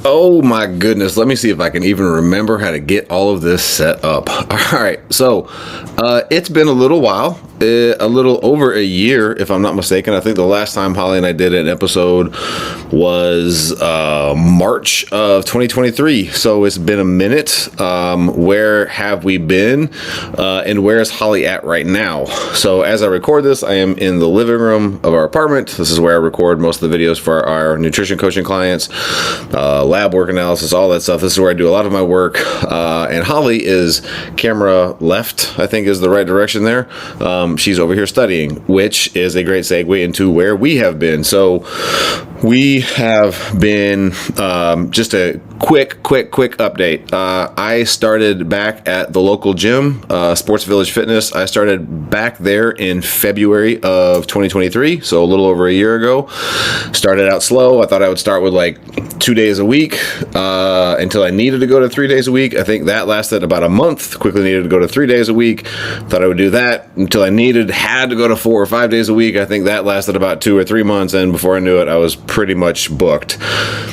Oh my goodness. Let me see if I can even remember how to get all of this set up. All right. So it's been a little while, a little over a year, if I'm not mistaken. I think the last time Holly and I did an episode was March of 2023. So it's been a minute. Where have we been? And where is Holly at right now? So as I record this, I am in the living room of our apartment. This is where I record most of the videos for our nutrition coaching clients. Lab work analysis, all that stuff. This is where I do a lot of my work. And Holly is camera left, I think is the right direction there. She's over here studying, which is a great segue into where we have been. So we have been, just a quick update. I started back at the local gym, Sports Village Fitness. I started back there in February of 2023, so a little over a year ago. Started out slow. I thought I would start with like 2 days a week until I needed to go to 3 days a week. I think that lasted about a month. Quickly needed to go to 3 days a week. Thought I would do that until I had to go to 4 or 5 days a week. I think that lasted about 2 or 3 months, and before I knew it, I was pretty much booked.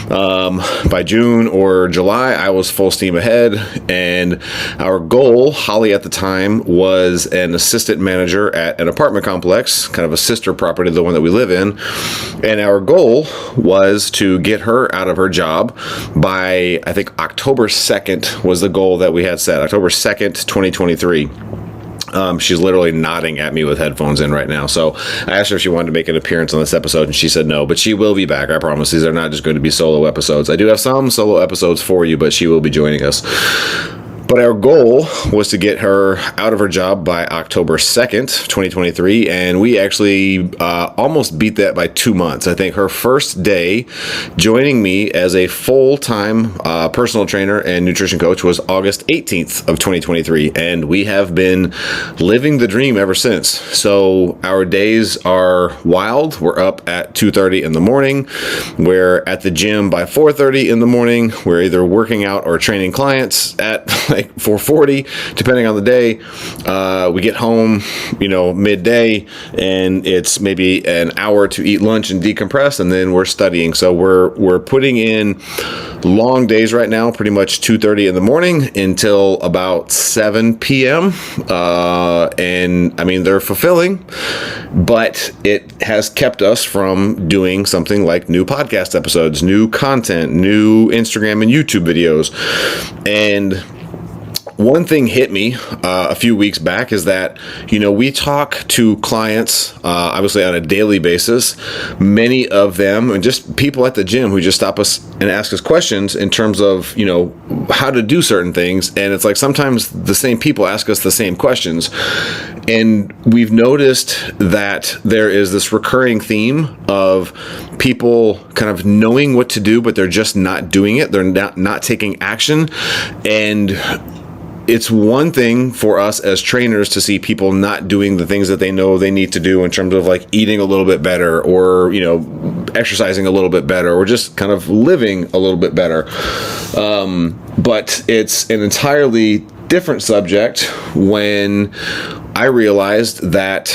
By June or July, I was full steam ahead, and our goal, Holly at the time, was an assistant manager at an apartment complex, kind of a sister property to the one that we live in, and our goal was to get her out of her job by, I think, October 2nd was the goal that we had set, October 2nd, 2023. She's literally nodding at me with headphones in right now. So I asked her if she wanted to make an appearance on this episode, and she said no, but she will be back. I promise. These are not just going to be solo episodes. I do have some solo episodes for you, but she will be joining us. But our goal was to get her out of her job by October 2nd, 2023, and we actually almost beat that by 2 months. I think her first day joining me as a full-time personal trainer and nutrition coach was August 18th of 2023, and we have been living the dream ever since. So our days are wild. We're up at 2:30 in the morning. We're at the gym by 4:30 in the morning. We're either working out or training clients at 4:40, depending on the day. We get home, midday, and it's maybe an hour to eat lunch and decompress, and then we're studying. So we're putting in long days right now, pretty much 2:30 in the morning until about 7 p.m. And I mean, they're fulfilling, but it has kept us from doing something like new podcast episodes, new content, new Instagram and YouTube videos. And one thing hit me a few weeks back is that, we talk to clients, obviously on a daily basis, many of them, and just people at the gym who just stop us and ask us questions in terms of, how to do certain things. And it's like sometimes the same people ask us the same questions. And we've noticed that there is this recurring theme of people kind of knowing what to do, but they're just not doing it. They're not taking action. And it's one thing for us as trainers to see people not doing the things that they know they need to do in terms of like eating a little bit better or, exercising a little bit better or just kind of living a little bit better. But it's an entirely different subject when I realized that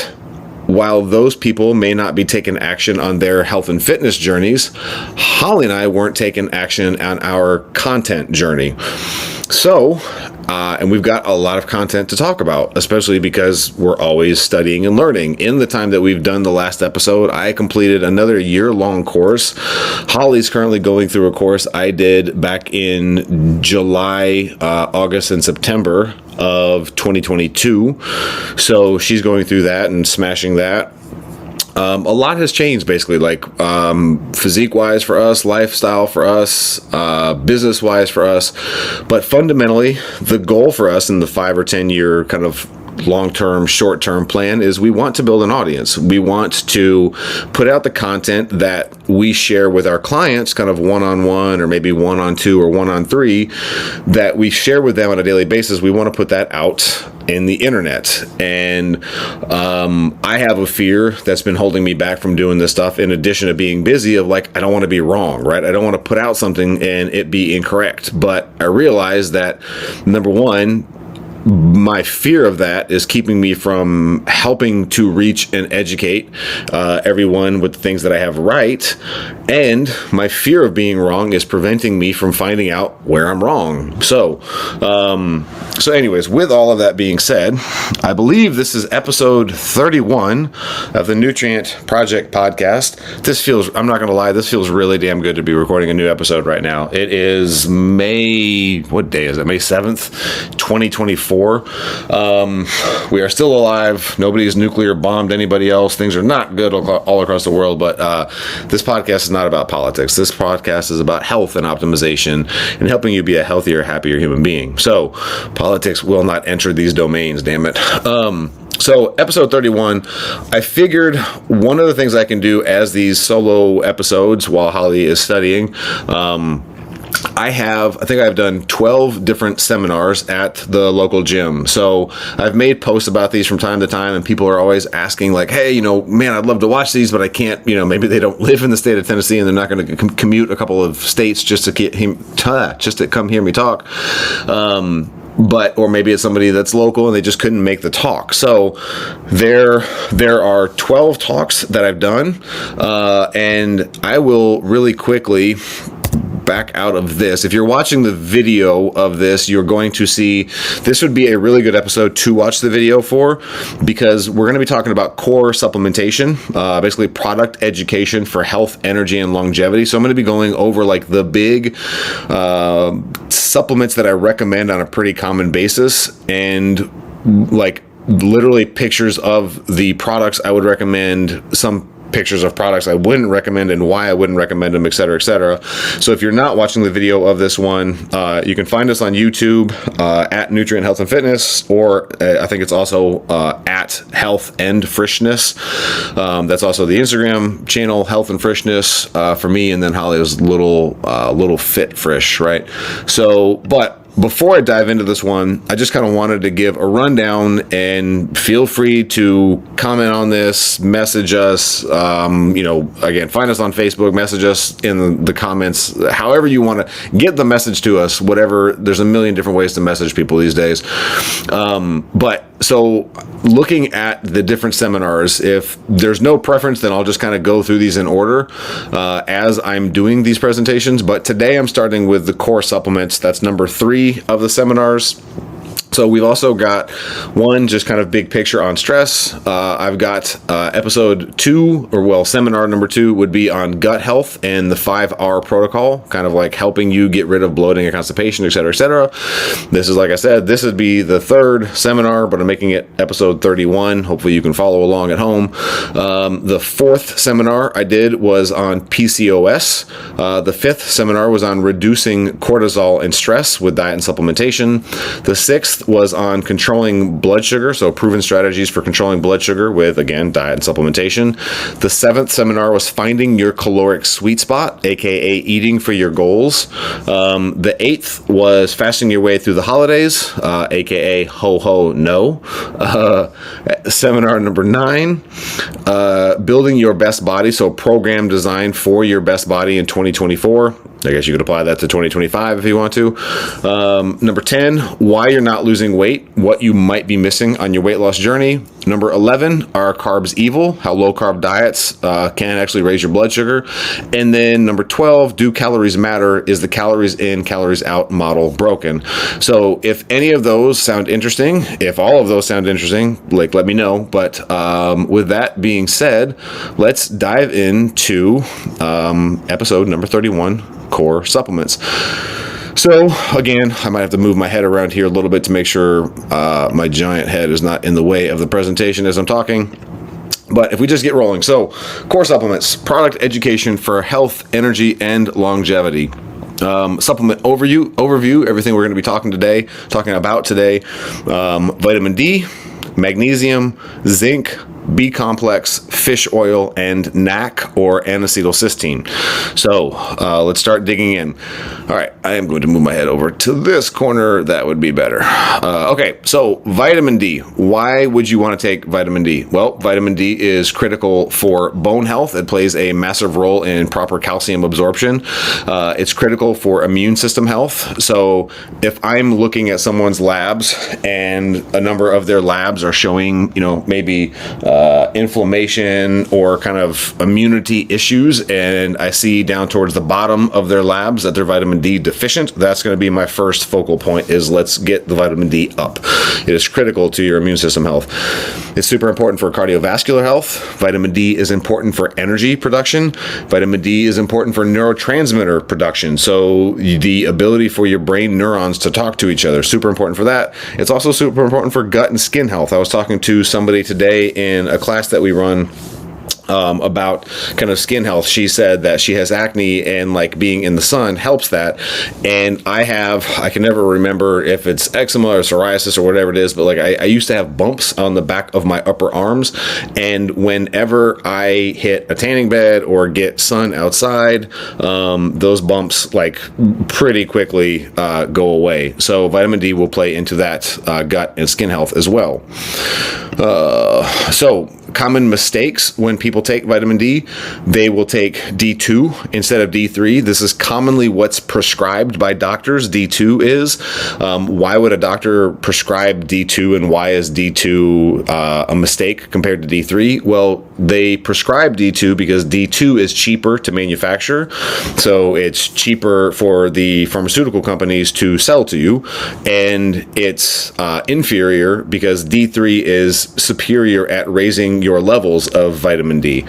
while those people may not be taking action on their health and fitness journeys, Holly and I weren't taking action on our content journey. So, and we've got a lot of content to talk about, especially because we're always studying and learning. In the time that we've done the last episode, I completed another year-long course. Holly's currently going through a course I did back in July, August, and September of 2022. So she's going through that and smashing that. A lot has changed, basically, like physique-wise for us, lifestyle for us, business-wise for us. But fundamentally, the goal for us in the 5 or 10 year kind of long-term, short-term plan is we want to build an audience. We want to put out the content that we share with our clients, kind of one-on-one or maybe one-on-two or one-on-three, that we share with them on a daily basis. We want to put that out in the internet. And I have a fear that's been holding me back from doing this stuff, in addition to being busy, of like, I don't want to be wrong, right? I don't want to put out something and it be incorrect. But I realize that, number one, my fear of that is keeping me from helping to reach and educate everyone with the things that I have right. And my fear of being wrong is preventing me from finding out where I'm wrong. So anyways, with all of that being said, I believe this is episode 31 of the Nutrient Project podcast. I'm not going to lie, this feels really damn good to be recording a new episode right now. It is what day is it? May 7th, 2024. We are still alive. Nobody's nuclear bombed anybody else. Things are not good all across the world, but this podcast is not about politics. This podcast is about health and optimization and helping you be a healthier, happier human being. So politics will not enter these domains, damn it. So episode 31, I figured one of the things I can do as these solo episodes while Holly is studying, I think I've done 12 different seminars at the local gym. So I've made posts about these from time to time, and people are always asking like, hey, man, I'd love to watch these, but I can't, maybe they don't live in the state of Tennessee and they're not going to commute a couple of states just to come hear me talk. Or maybe it's somebody that's local and they just couldn't make the talk. So there are 12 talks that I've done, and I will really quickly back out of this. If you're watching the video of this, you're going to see this would be a really good episode to watch the video for, because we're going to be talking about core supplementation, basically product education for health, energy, and longevity. So I'm going to be going over like the big supplements that I recommend on a pretty common basis, and like literally pictures of the products I would recommend, some pictures of products I wouldn't recommend and why I wouldn't recommend them, et cetera, et cetera. So if you're not watching the video of this one, you can find us on YouTube at Nutrient Health and Fitness, or I think it's also at Health and Freshness. That's also the Instagram channel, Health and Freshness, for me, and then Holly's little Fit Fresh, right? So, but before I dive into this one, I just kind of wanted to give a rundown, and feel free to comment on this, message us, again, find us on Facebook, message us in the comments, however you want to get the message to us, whatever. There's a million different ways to message people these days. So looking at the different seminars, if there's no preference, then I'll just kind of go through these in order as I'm doing these presentations. But today I'm starting with the core supplements. That's number 3 of the seminars. So we've also got one just kind of big picture on stress. I've got episode 2, seminar number 2 would be on gut health and the 5R protocol, kind of like helping you get rid of bloating and constipation, et cetera, et cetera. This is, like I said, this would be the 3rd seminar, but I'm making it episode 31. Hopefully you can follow along at home. The 4th seminar I did was on PCOS. The 5th seminar was on reducing cortisol and stress with diet and supplementation. The 6th was on controlling blood sugar, so proven strategies for controlling blood sugar with, again, diet and supplementation. The 7th seminar was finding your caloric sweet spot, aka eating for your goals. The 8th was fasting your way through the holidays, aka ho ho no. Seminar number 9, building your best body, so program designed for your best body in 2024. I guess you could apply that to 2025 if you want to. Number 10, why you're not losing weight, what you might be missing on your weight loss journey. Number 11, are carbs evil? How low carb diets can actually raise your blood sugar. And then number 12, do calories matter? Is the calories in, calories out model broken? So if any of those sound interesting, if all of those sound interesting, let me know. But with that being said, let's dive into episode number 31, core supplements. So again, I might have to move my head around here a little bit to make sure my giant head is not in the way of the presentation as I'm talking. But if we just get rolling. So core supplements, product education for health, energy, and longevity. Supplement overview, everything we're going to be talking about today. Vitamin D, magnesium, zinc, B complex, fish oil, and NAC, or N-acetylcysteine. So let's start digging in. All right, I am going to move my head over to this corner. That would be better. Okay, so vitamin D. Why would you want to take vitamin D? Well, vitamin D is critical for bone health. It plays a massive role in proper calcium absorption. It's critical for immune system health. So if I'm looking at someone's labs and a number of their labs are showing, maybe inflammation or kind of immunity issues, and I see down towards the bottom of their labs that they're vitamin D deficient, that's going to be my first focal point, is let's get the vitamin D up. It is critical to your immune system health. It's super important for cardiovascular health. Vitamin D is important for energy production. Vitamin D is important for neurotransmitter production. So the ability for your brain neurons to talk to each other, super important for that. It's also super important for gut and skin health. I was talking to somebody today in a class that we run about kind of skin health. She said that she has acne, and like being in the sun helps that. And I can never remember if it's eczema or psoriasis or whatever it is, but like I used to have bumps on the back of my upper arms, and whenever I hit a tanning bed or get sun outside, those bumps like pretty quickly go away. So vitamin D will play into that gut and skin health as well. So common mistakes when people take vitamin D, they will take D2 instead of D3. This is commonly what's prescribed by doctors. D2 is. Why would a doctor prescribe D2, and why is D2 a mistake compared to D3? Well, they prescribe D2 because D2 is cheaper to manufacture. So it's cheaper for the pharmaceutical companies to sell to you, and it's inferior because D3 is superior at raising your levels of vitamin D.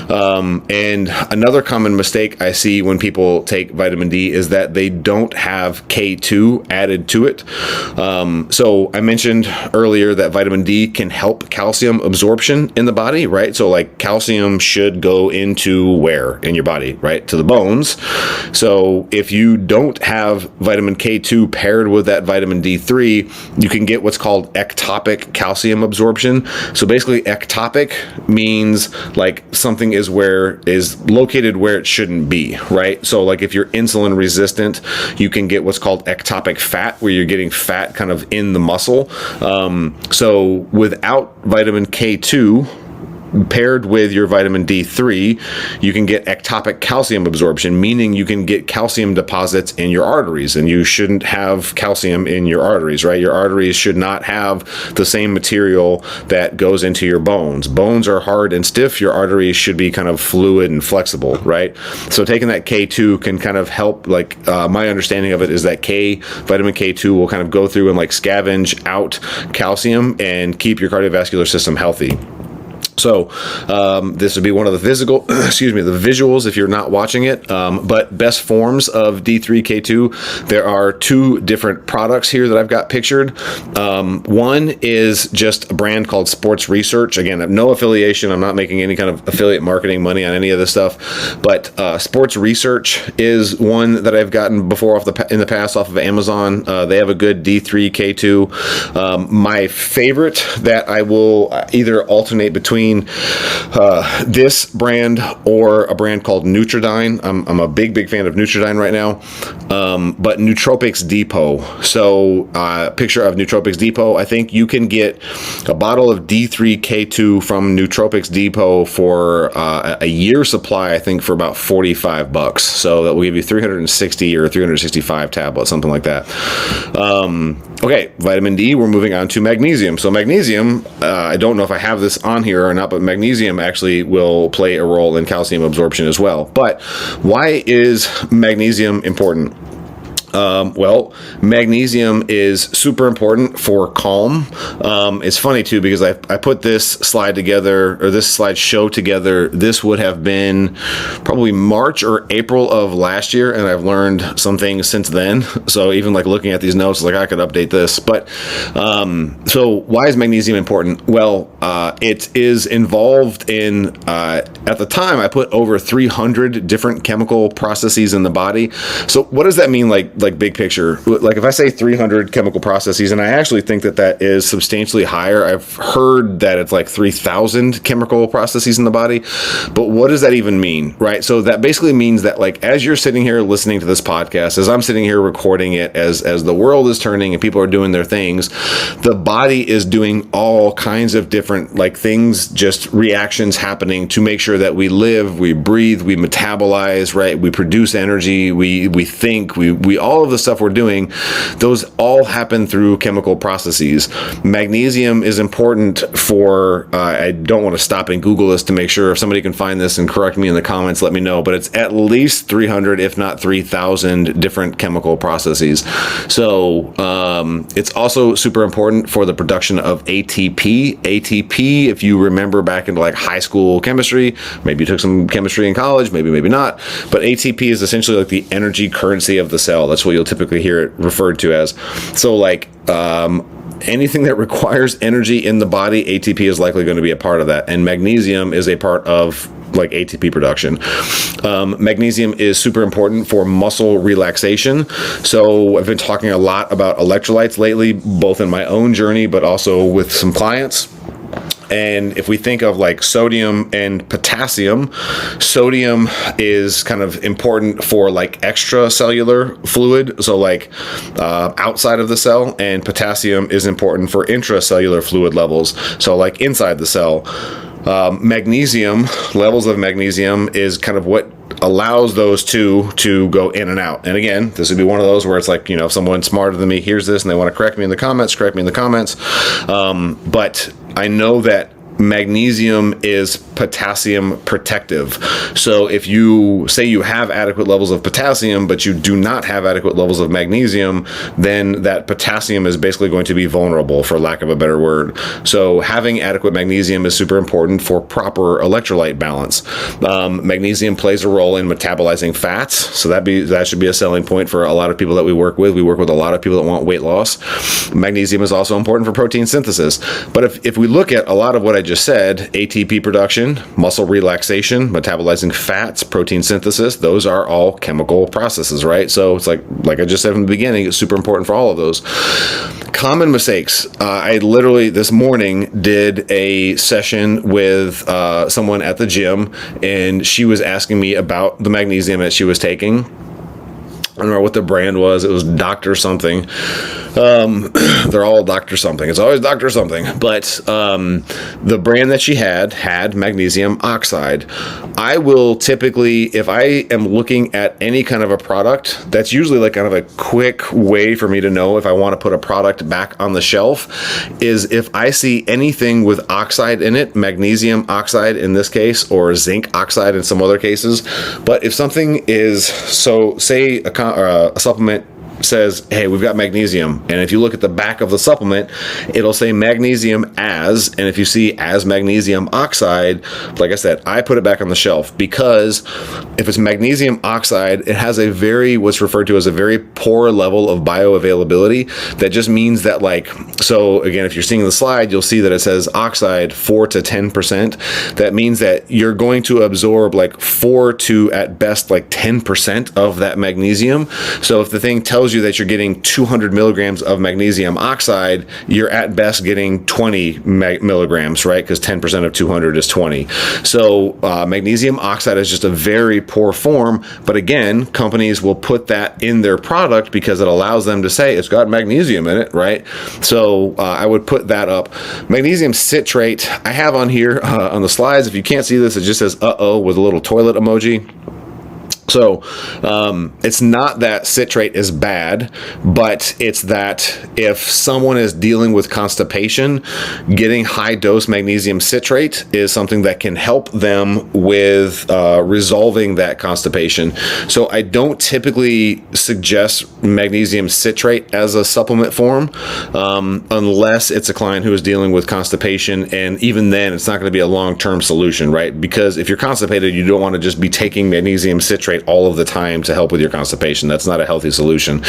And another common mistake I see when people take vitamin D is that they don't have K2 added to it. So I mentioned earlier that vitamin D can help calcium absorption in the body, right? So like calcium should go into where in your body, right? To the bones. So if you don't have vitamin K2 paired with that vitamin D3, you can get what's called ectopic calcium absorption. So basically ectopic means like something is located where it shouldn't be, right? So like if you're insulin resistant, you can get what's called ectopic fat, where you're getting fat kind of in the muscle. So without vitamin K2 paired with your vitamin D3, you can get ectopic calcium absorption, meaning you can get calcium deposits in your arteries, and you shouldn't have calcium in your arteries, right? Your arteries should not have the same material that goes into your bones. Bones are hard and stiff. Your arteries should be kind of fluid and flexible, right? So taking that K2 can kind of help, like my understanding of it is that vitamin K2 will kind of go through and like scavenge out calcium and keep your cardiovascular system healthy. So this would be one of the the visuals if you're not watching it. But best forms of D3K2, there are two different products here that I've got pictured. One is just a brand called Sports Research. Again, I have no affiliation. I'm not making any kind of affiliate marketing money on any of this stuff. But Sports Research is one that I've gotten before in the past off of Amazon. They have a good D3K2. My favorite that I will either alternate between this brand or a brand called Nutridyne. I'm a big fan of Nutridyne right now. But Nootropics Depot. So picture of Nootropics Depot. I think you can get a bottle of D3K2 from Nootropics Depot for a year supply, I think for about $45. So that will give you 360 or 365 tablets, something like that. Okay, vitamin D, we're moving on to magnesium. So magnesium, I don't know if I have this on here or not, but magnesium actually will play a role in calcium absorption as well. But why is magnesium important? Well, magnesium is super important for calm. It's funny too, because I put this slide together, or this slideshow together. This would have been probably March or April of last year, and I've learned some things since then. So even like looking at these notes, like I could update this. But so why is magnesium important? Well, it is involved in, at the time I put over 300 different chemical processes in the body. So what does that mean? Like like big picture, like if I say 300 chemical processes, and I actually think that is substantially higher. I've heard that it's like 3,000 chemical processes in the body, but what does that even mean, right? So that basically means that, like, as you're sitting here listening to this podcast, as I'm sitting here recording it, as the world is turning and people are doing their things, the body is doing all kinds of different like things, just reactions happening to make sure that we live, we breathe, we metabolize, right? We produce energy, we think, we all of the stuff we're doing, those all happen through chemical processes. Magnesium is important for, I don't want to stop and Google this to make sure. If somebody can find this and correct me in the comments, let me know, but it's at least 300, if not 3,000 different chemical processes. So it's also super important for the production of ATP. ATP, if you remember back into like high school chemistry, maybe you took some chemistry in college, maybe not, but ATP is essentially like the energy currency of the cell. That's what you'll typically hear it referred to as. So like anything that requires energy in the body, ATP is likely going to be a part of that, and magnesium is a part of like ATP production. Magnesium is super important for muscle relaxation. So I've been talking a lot about electrolytes lately, both in my own journey, but also with some clients. And if we think of like sodium and potassium, sodium is kind of important for like extracellular fluid, so like outside of the cell, and potassium is important for intracellular fluid levels, so like inside the cell. Magnesium, levels of magnesium is kind of what allows those two to go in and out. And again, this would be one of those where it's like, you know, if someone smarter than me hears this and they want to correct me in the comments, but I know that magnesium is potassium protective. So if you say you have adequate levels of potassium, but you do not have adequate levels of magnesium, then that potassium is basically going to be vulnerable, for lack of a better word. So having adequate magnesium is super important for proper electrolyte balance. Magnesium plays a role in metabolizing fats. So that should be a selling point for a lot of people that we work with. We work with a lot of people that want weight loss. Magnesium is also important for protein synthesis. But if we look at a lot of what I just said, ATP production, muscle relaxation, metabolizing fats, protein synthesis, those are all chemical processes, right? So it's like I just said from the beginning, it's super important for all of those. Common mistakes. I literally this morning did a session with someone at the gym, and she was asking me about the magnesium that she was taking. I don't know what the brand was. It was Dr. something. They're all Dr. something. It's always Dr. something. But the brand that she had magnesium oxide. I will typically, if I am looking at any kind of a product, that's usually like kind of a quick way for me to know if I want to put a product back on the shelf, is if I see anything with oxide in it, magnesium oxide in this case, or zinc oxide in some other cases. But if something is, so say a supplement says, hey, we've got magnesium, and if you look at the back of the supplement, it'll say magnesium as, and if you see as magnesium oxide, like I said, I put it back on the shelf, because if it's magnesium oxide, it has what's referred to as a very poor level of bioavailability. That just means that, like, so again, if you're seeing the slide, you'll see that it says oxide 4 to 10%. That means that you're going to absorb like 4 to at best like 10% of that magnesium. So if the thing tells you that you're getting 200 milligrams of magnesium oxide, you're at best getting 20 milligrams, right? Because 10% of 200 is 20. So magnesium oxide is just a very poor form. But again, companies will put that in their product because it allows them to say it's got magnesium in it, right? So I would put that up. Magnesium citrate, I have on here on the slides. If you can't see this, it just says uh-oh with a little toilet emoji. So it's not that citrate is bad, but it's that if someone is dealing with constipation, getting high dose magnesium citrate is something that can help them with resolving that constipation. So I don't typically suggest magnesium citrate as a supplement form unless it's a client who is dealing with constipation, and even then it's not going to be a long-term solution, right? Because if you're constipated, you don't want to just be taking magnesium citrate citrate all of the time to help with your constipation. That's not a healthy solution.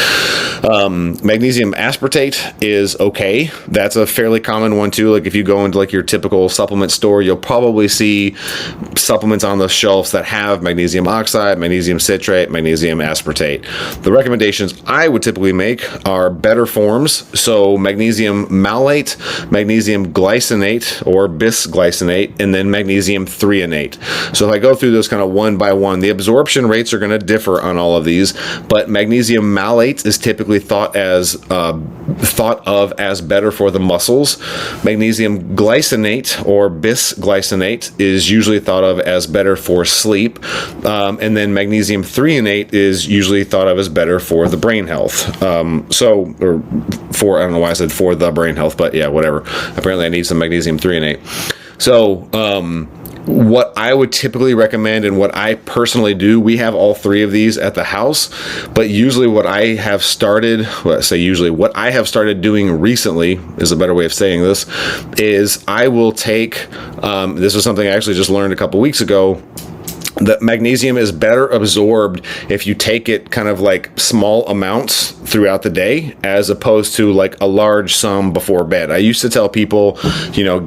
Magnesium aspartate is okay. That's a fairly common one too. Like if you go into like your typical supplement store, you'll probably see supplements on the shelves that have magnesium oxide, magnesium citrate, magnesium aspartate. The recommendations I would typically make are better forms. So magnesium malate, magnesium glycinate or bisglycinate, and then magnesium threonate. So if I go through those kind of one by one, the absorption rates are going to differ on all of these, but magnesium malate is typically thought of as better for the muscles. Magnesium glycinate or bisglycinate is usually thought of as better for sleep, and then magnesium threonate is usually thought of as better for the brain health. Or for, I don't know why I said for the brain health, but yeah, whatever. Apparently I need some magnesium threonate. So, what I would typically recommend and what I personally do, we have all three of these at the house, but usually what I have started doing recently is a better way of saying this, is I will take, this is something I actually just learned a couple weeks ago, that magnesium is better absorbed if you take it kind of like small amounts throughout the day as opposed to like a large sum before bed. I used to tell people,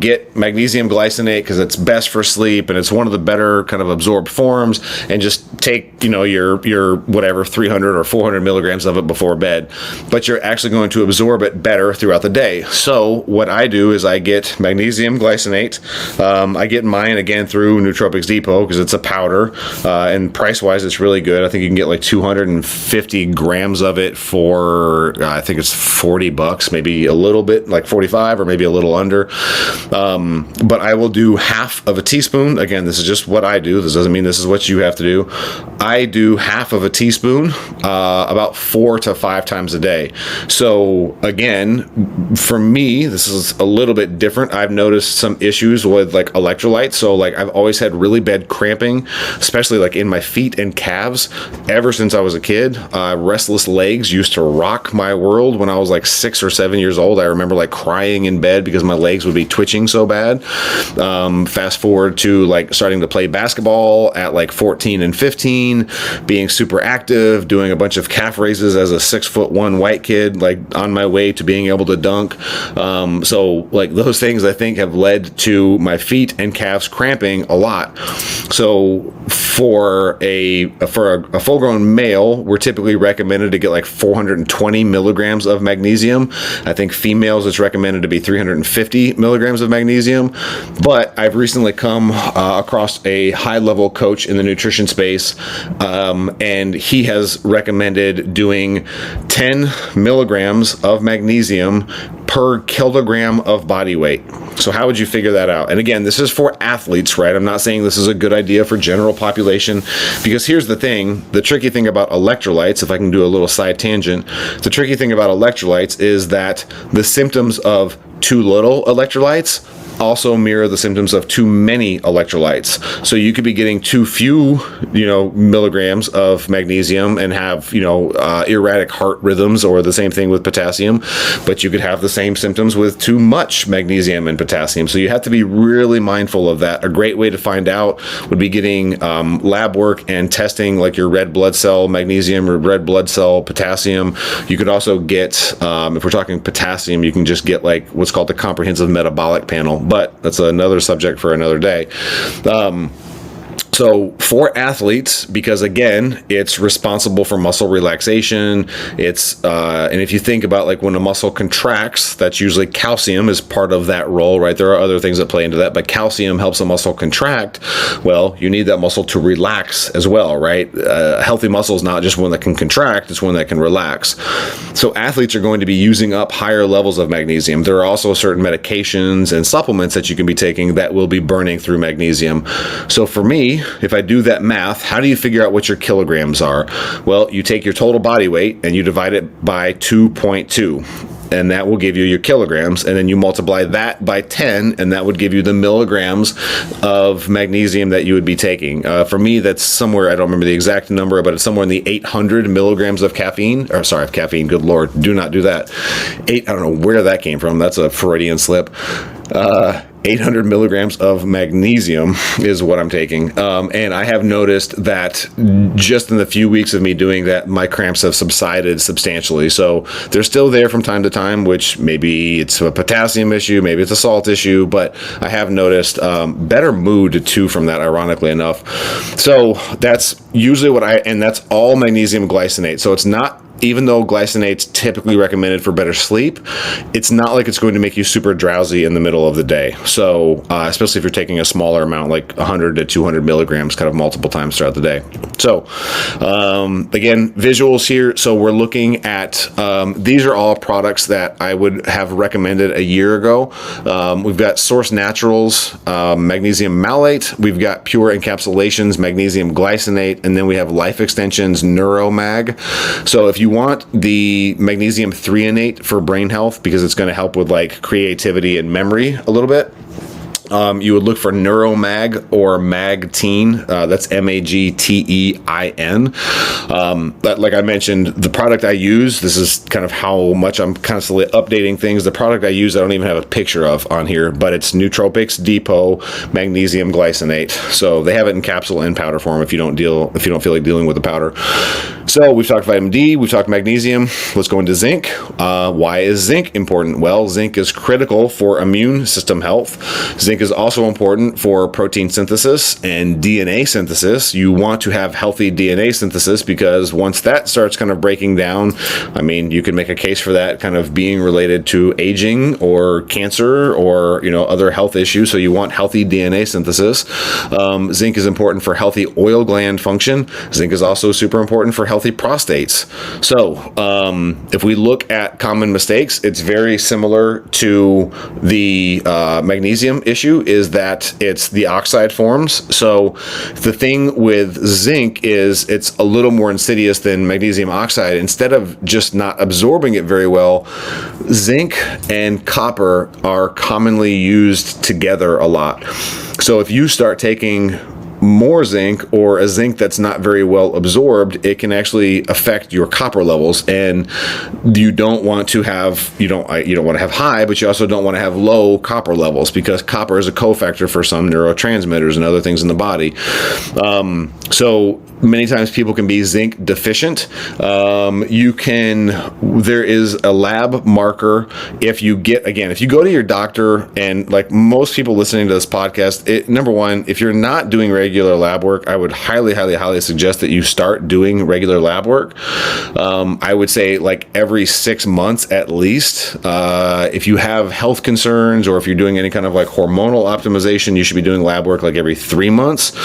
get magnesium glycinate because it's best for sleep and it's one of the better kind of absorbed forms, and just take, your whatever 300 or 400 milligrams of it before bed, but you're actually going to absorb it better throughout the day. So what I do is I get magnesium glycinate. I get mine again through Nootropics Depot because it's a powder. And price-wise, it's really good. I think you can get like 250 grams of it for, I think it's $40, maybe a little bit, like 45 or maybe a little under. But I will do half of a teaspoon. Again, this is just what I do. This doesn't mean this is what you have to do. I do half of a teaspoon about 4 to 5 times a day. So again, for me, this is a little bit different. I've noticed some issues with like electrolytes. So like I've always had really bad cramping, especially like in my feet and calves ever since I was a kid. Restless legs used to rock my world when I was like 6 or 7 years old. I remember like crying in bed because my legs would be twitching so bad. Fast forward to like starting to play basketball at like 14 and 15, being super active, doing a bunch of calf raises as a 6'1" white kid, like on my way to being able to dunk. So like those things I think have led to my feet and calves cramping a lot. So for a full-grown male, we're typically recommended to get like 420 milligrams of magnesium. I think females, it's recommended to be 350 milligrams of magnesium. But I've recently come across a high-level coach in the nutrition space, and he has recommended doing 10 milligrams of magnesium per kilogram of body weight. So how would you figure that out? And again, this is for athletes, right? I'm not saying this is a good idea for general population, because here's the thing, the tricky thing about electrolytes, if I can do a little side tangent, the tricky thing about electrolytes is that the symptoms of too little electrolytes also mirror the symptoms of too many electrolytes. So you could be getting too few, milligrams of magnesium and have, erratic heart rhythms, or the same thing with potassium, but you could have the same symptoms with too much magnesium and potassium. So you have to be really mindful of that. A great way to find out would be getting lab work and testing like your red blood cell magnesium or red blood cell potassium. You could also get, if we're talking potassium, you can just get like what's called the comprehensive metabolic panel. But that's another subject for another day. So for athletes, because again, it's responsible for muscle relaxation. It's and if you think about like when a muscle contracts, that's usually calcium is part of that role, right? There are other things that play into that, but calcium helps a muscle contract. Well, you need that muscle to relax as well, right? A healthy muscle is not just one that can contract; it's one that can relax. So athletes are going to be using up higher levels of magnesium. There are also certain medications and supplements that you can be taking that will be burning through magnesium. So for me, if I do that math, how do you figure out what your kilograms are? Well, you take your total body weight and you divide it by 2.2. And that will give you your kilograms, and then you multiply that by 10, and that would give you the milligrams of magnesium that you would be taking. For me, that's somewhere, I don't remember the exact number, but it's somewhere in the 800 milligrams of caffeine. Good Lord, do not do that. I don't know where that came from. That's a Freudian slip. 800 milligrams of magnesium is what I'm taking. And I have noticed that just in the few weeks of me doing that, my cramps have subsided substantially. So they're still there from time to time, which maybe it's a potassium issue, maybe it's a salt issue, but I have noticed better mood too from that, ironically enough. So that's usually and that's all magnesium glycinate. So it's not, even though glycinate's typically recommended for better sleep, it's not like it's going to make you super drowsy in the middle of the day. So, especially if you're taking a smaller amount, like 100 to 200 milligrams, kind of multiple times throughout the day. So, again, visuals here. So we're looking at, these are all products that I would have recommended a year ago. We've got Source Naturals, magnesium malate. We've got Pure Encapsulations, magnesium glycinate. And then we have Life Extensions, Neuromag. So if you want the magnesium threonate for brain health, because it's going to help with like creativity and memory a little bit, you would look for Neuromag or Magtein. That's Magtein. But like I mentioned, the product I use, this is kind of how much I'm constantly updating things. The product I use, I don't even have a picture of on here, but it's Nootropics Depot Magnesium Glycinate. So they have it in capsule and powder form if you don't feel like dealing with the powder. So we've talked vitamin D, we've talked magnesium. Let's go into zinc. Why is zinc important? Well, zinc is critical for immune system health. Zinc is also important for protein synthesis and DNA synthesis. You want to have healthy DNA synthesis because once that starts kind of breaking down, I mean, you can make a case for that kind of being related to aging or cancer or, other health issues. So you want healthy DNA synthesis. Zinc is important for healthy oil gland function. Zinc is also super important for healthy prostates. So if we look at common mistakes, it's very similar to the magnesium issue, is that it's the oxide forms. So the thing with zinc is it's a little more insidious than magnesium oxide. Instead of just not absorbing it very well, zinc and copper are commonly used together a lot. So if you start taking more zinc or a zinc that's not very well absorbed, it can actually affect your copper levels, and you don't want to have high, but you also don't want to have low copper levels, because copper is a cofactor for some neurotransmitters and other things in the body. So many times people can be zinc deficient. There is a lab marker. If you go to your doctor, and like most people listening to this podcast, number one, if you're not doing regular lab work, I would highly, highly, highly suggest that you start doing regular lab work. I would say like every 6 months at least. If you have health concerns or if you're doing any kind of like hormonal optimization, you should be doing lab work like every 3 months.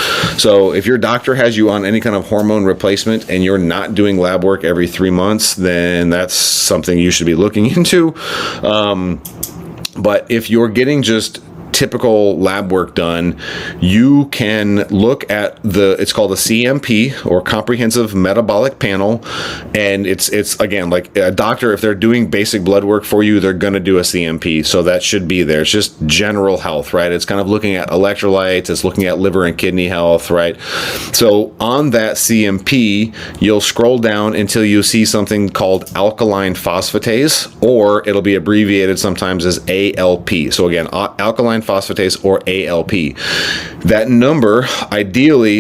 So if your doctor has you on any kind of hormone replacement and you're not doing lab work every 3 months, then that's something you should be looking into. But if you're getting just typical lab work done, you can look at it's called a CMP, or Comprehensive Metabolic Panel. And it's again, like a doctor, if they're doing basic blood work for you, they're going to do a CMP. So that should be there. It's just general health, right? It's kind of looking at electrolytes. It's looking at liver and kidney health, right? So on that CMP, you'll scroll down until you see something called alkaline phosphatase, or it'll be abbreviated sometimes as ALP. So again, alkaline phosphatase, or ALP. That number, ideally,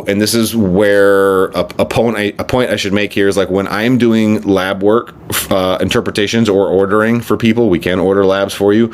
and this is where a point I should make here is, like, when I'm doing lab work, interpretations or ordering for people, we can order labs for you.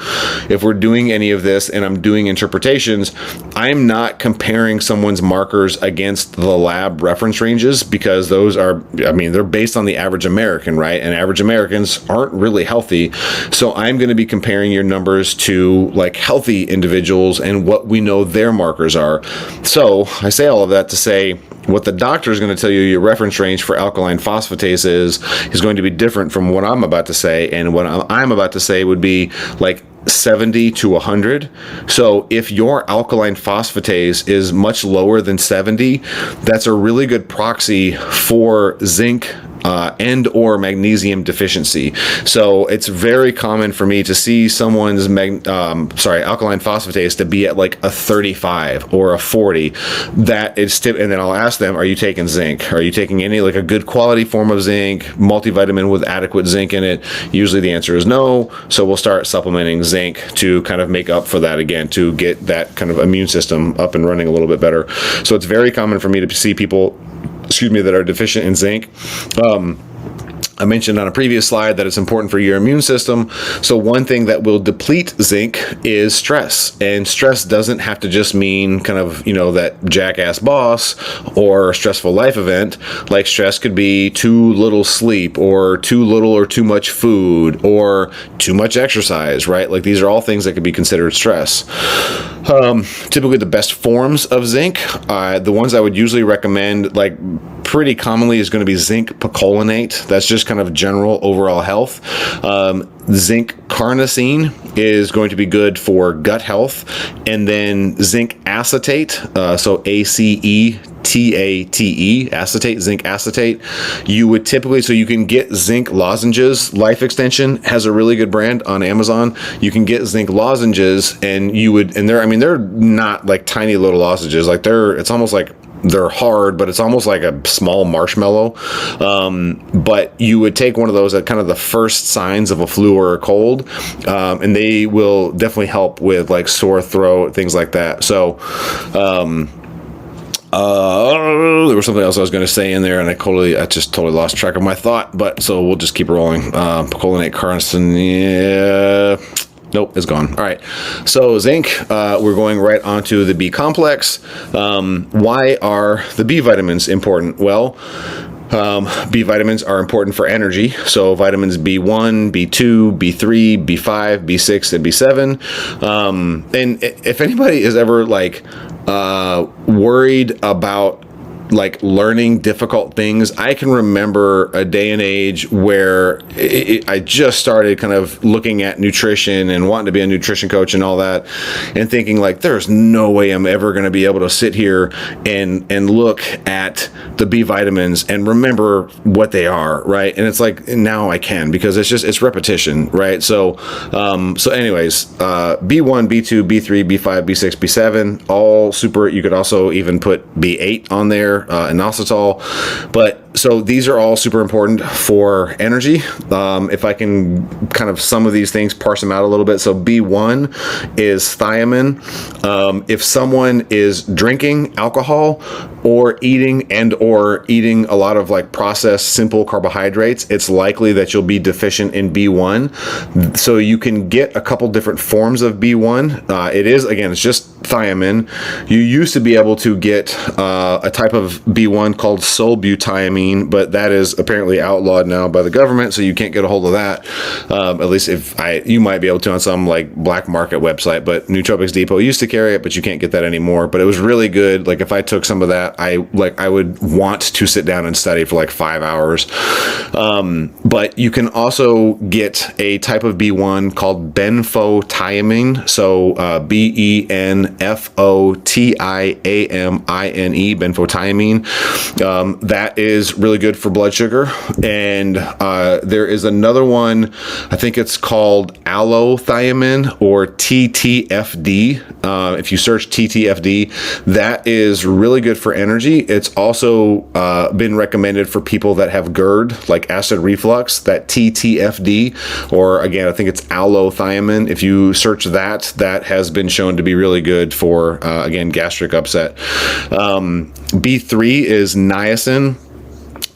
If we're doing any of this and I'm doing interpretations, I'm not comparing someone's markers against the lab reference ranges, because those are, they're based on the average American, right? And average Americans aren't really healthy. So I'm going to be comparing your numbers to like healthy individuals and what we know their markers are. So I say all of that to say, what the doctor is going to tell you your reference range for alkaline phosphatase is going to be different from what I'm about to say. And what I'm about to say would be like 70 to 100. So if your alkaline phosphatase is much lower than 70, that's a really good proxy for zinc and or magnesium deficiency. So it's very common for me to see someone's alkaline phosphatase to be at like a 35 or a 40. That is and then I'll ask them, are you taking zinc? Are you taking any like a good quality form of zinc, multivitamin with adequate zinc in it? Usually the answer is no. So we'll start supplementing zinc to kind of make up for that again, to get that kind of immune system up and running a little bit better. So it's very common for me to see people, that are deficient in zinc. I mentioned on a previous slide that it's important for your immune system. So one thing that will deplete zinc is stress. And stress doesn't have to just mean kind of, that jackass boss or stressful life event. Like stress could be too little sleep or too little or too much food or too much exercise, right? Like these are all things that could be considered stress. Typically the best forms of zinc, the ones I would usually recommend, like pretty commonly, is going to be zinc picolinate. That's just kind of general overall health. Zinc carnosine is going to be good for gut health. And then zinc acetate, so ACETATE, acetate, zinc acetate. You would typically, so you can get zinc lozenges. Life Extension has a really good brand on Amazon. You can get zinc lozenges, and they're not like tiny little lozenges. Like it's almost like they're hard, but it's almost like a small marshmallow. But you would take one of those at kind of the first signs of a flu or a cold, and they will definitely help with like sore throat, things like that. So, there was something else I was going to say in there, and I just totally lost track of my thought. But so we'll just keep rolling. Picolinate, carnosine, yeah. Nope, it's gone. All right. So zinc, we're going right onto the B complex. Why are the B vitamins important? Well, B vitamins are important for energy. So vitamins B1, B2, B3, B5, B6, and B7. And if anybody is ever worried about like learning difficult things, I can remember a day and age where I just started kind of looking at nutrition and wanting to be a nutrition coach and all that, and thinking like, there's no way I'm ever going to be able to sit here and look at the B vitamins and remember what they are, right? And it's like, now I can, because it's repetition, right? So anyways, B1, B2, B3, B5, B6, B7, all super. You could also even put B8 on there, inositol. But so these are all super important for energy. If I can kind of some of these things, parse them out a little bit. So B1 is thiamine. If someone is drinking alcohol or eating a lot of like processed simple carbohydrates, it's likely that you'll be deficient in B1. So you can get a couple different forms of B1. It's just thiamine. You used to be able to get a type of B1 called sulbutamine, but that is apparently outlawed now by the government, so you can't get a hold of that. At least you might be able to on some like black market website, but Nootropics Depot used to carry it, but you can't get that anymore. But it was really good. Like if I took some of that, I would want to sit down and study for like 5 hours. But you can also get a type of B1 called benfotiamine. So benfotiamine, benfotiamine. That is really good for blood sugar. And there is another one, I think it's called allothiamine or TTFD. If you search TTFD, that is really good for energy. It's also been recommended for people that have GERD, like acid reflux, that TTFD, or again, I think it's allothiamine. If you search that has been shown to be really good for, again, gastric upset. B3 is niacin.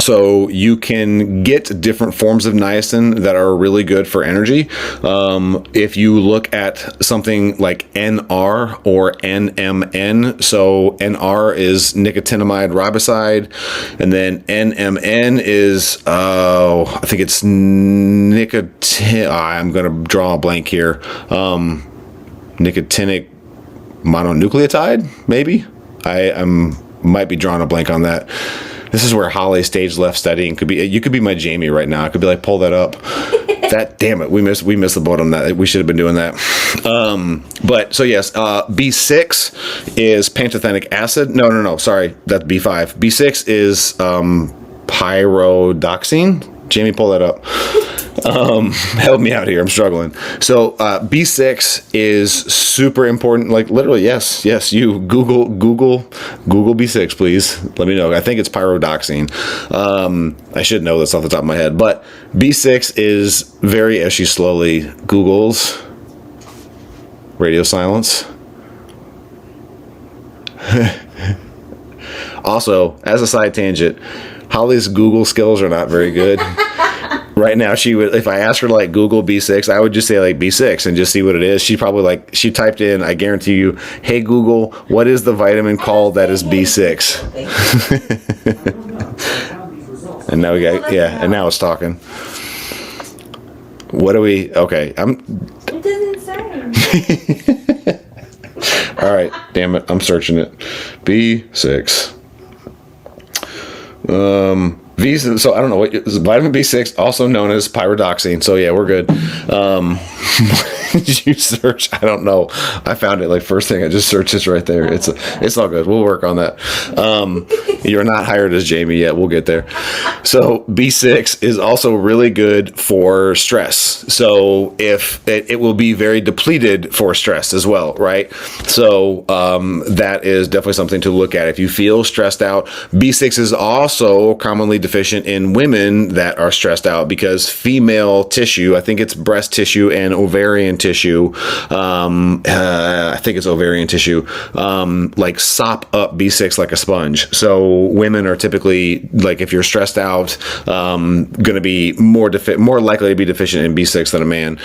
So you can get different forms of niacin that are really good for energy. If you look at something like NR or NMN, so NR is nicotinamide riboside, and then NMN is, I think it's nicotine. I'm going to draw a blank here. Nicotinic mononucleotide, maybe? I might be drawing a blank on that. This is where Holly stage left studying could be. You could be my Jamie right now. I could be like, pull that up. Damn it, we missed the boat on that. We should have been doing that. But so yes, B6 is pantothenic acid. No, sorry, that's B5. B6 is pyridoxine. Jamie, pull that up. Help me out here. I'm struggling. So B6 is super important. Like literally, yes. You Google B6, please. Let me know. I think it's pyridoxine. I should know this off the top of my head, but B6 is very. As she slowly Googles, radio silence. Also, as a side tangent, Holly's Google skills are not very good. Right now, she would, if I asked her to like Google B6, I would just say like B6 and just see what it is. She probably like, she typed in, I guarantee you, hey Google, what is the vitamin called that is B6? And now we got, and now it's talking. What do we, okay, It doesn't say. All right, damn it, I'm searching it. B6. So I don't know what is vitamin B6, also known as pyridoxine. So yeah, we're good. Did you search? I don't know. I found it like first thing. I just searched this right there. It's all good. We'll work on that. You're not hired as Jamie yet. We'll get there. So B6 is also really good for stress. So if it will be very depleted for stress as well, right? So that is definitely something to look at. If you feel stressed out, B6 is also commonly deficient in women that are stressed out because female tissue, I think it's breast tissue and ovarian tissue, I think it's ovarian tissue, like sop up B6 like a sponge. So women are typically, like if you're stressed out, going to be more likely to be deficient in B6 than a man.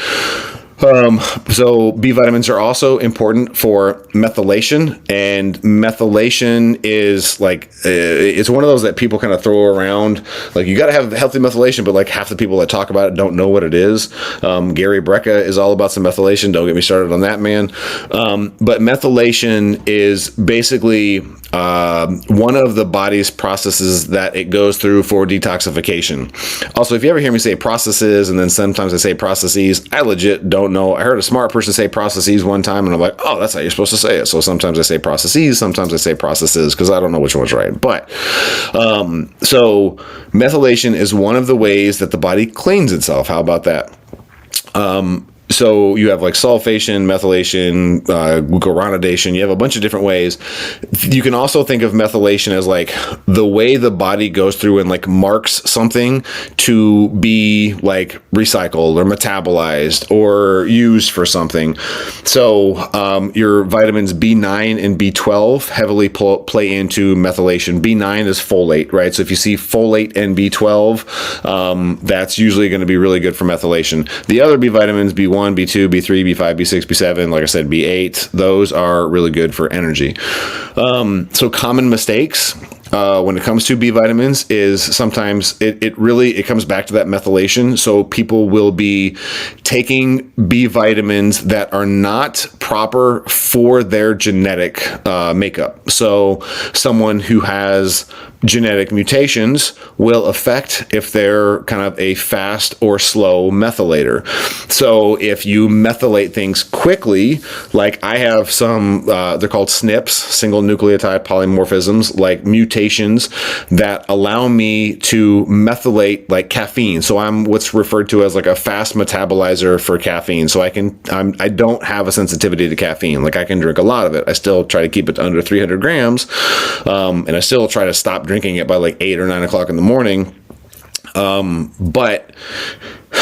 So B vitamins are also important for methylation, and methylation is like, it's one of those that people kind of throw around. Like you got to have healthy methylation, but like half the people that talk about it don't know what it is. Gary Brecka is all about some methylation. Don't get me started on that, man. But methylation is basically one of the body's processes that it goes through for detoxification. Also, if you ever hear me say processes and then sometimes I say processes, I legit don't know. I heard a smart person say processes one time and I'm like, oh, that's how you're supposed to say it. So sometimes I say processes, sometimes I say processes because I don't know which one's right. But so methylation is one of the ways that the body cleans itself. How about that? So you have like sulfation, methylation, glucuronidation. You have a bunch of different ways. You can also think of methylation as like the way the body goes through and like marks something to be like recycled or metabolized or used for something. So your vitamins B9 and B12 heavily play into methylation. B9 is folate, right? So if you see folate and B12, that's usually going to be really good for methylation. The other B vitamins, B1, B2, B3, B5, B6, B7, like I said, B8, those are really good for energy. So common mistakes when it comes to B vitamins is sometimes it comes back to that methylation. So people will be taking B vitamins that are not proper for their genetic makeup. So someone who has genetic mutations will affect if they're kind of a fast or slow methylator. So if you methylate things quickly, like I have some, they're called SNPs, single nucleotide polymorphisms, like mutations that allow me to methylate like caffeine. So I'm what's referred to as like a fast metabolizer for caffeine. So I don't have a sensitivity to caffeine. Like I can drink a lot of it. I still try to keep it to under 300 grams. And I still try to stop drinking it by like 8 or 9 o'clock in the morning. But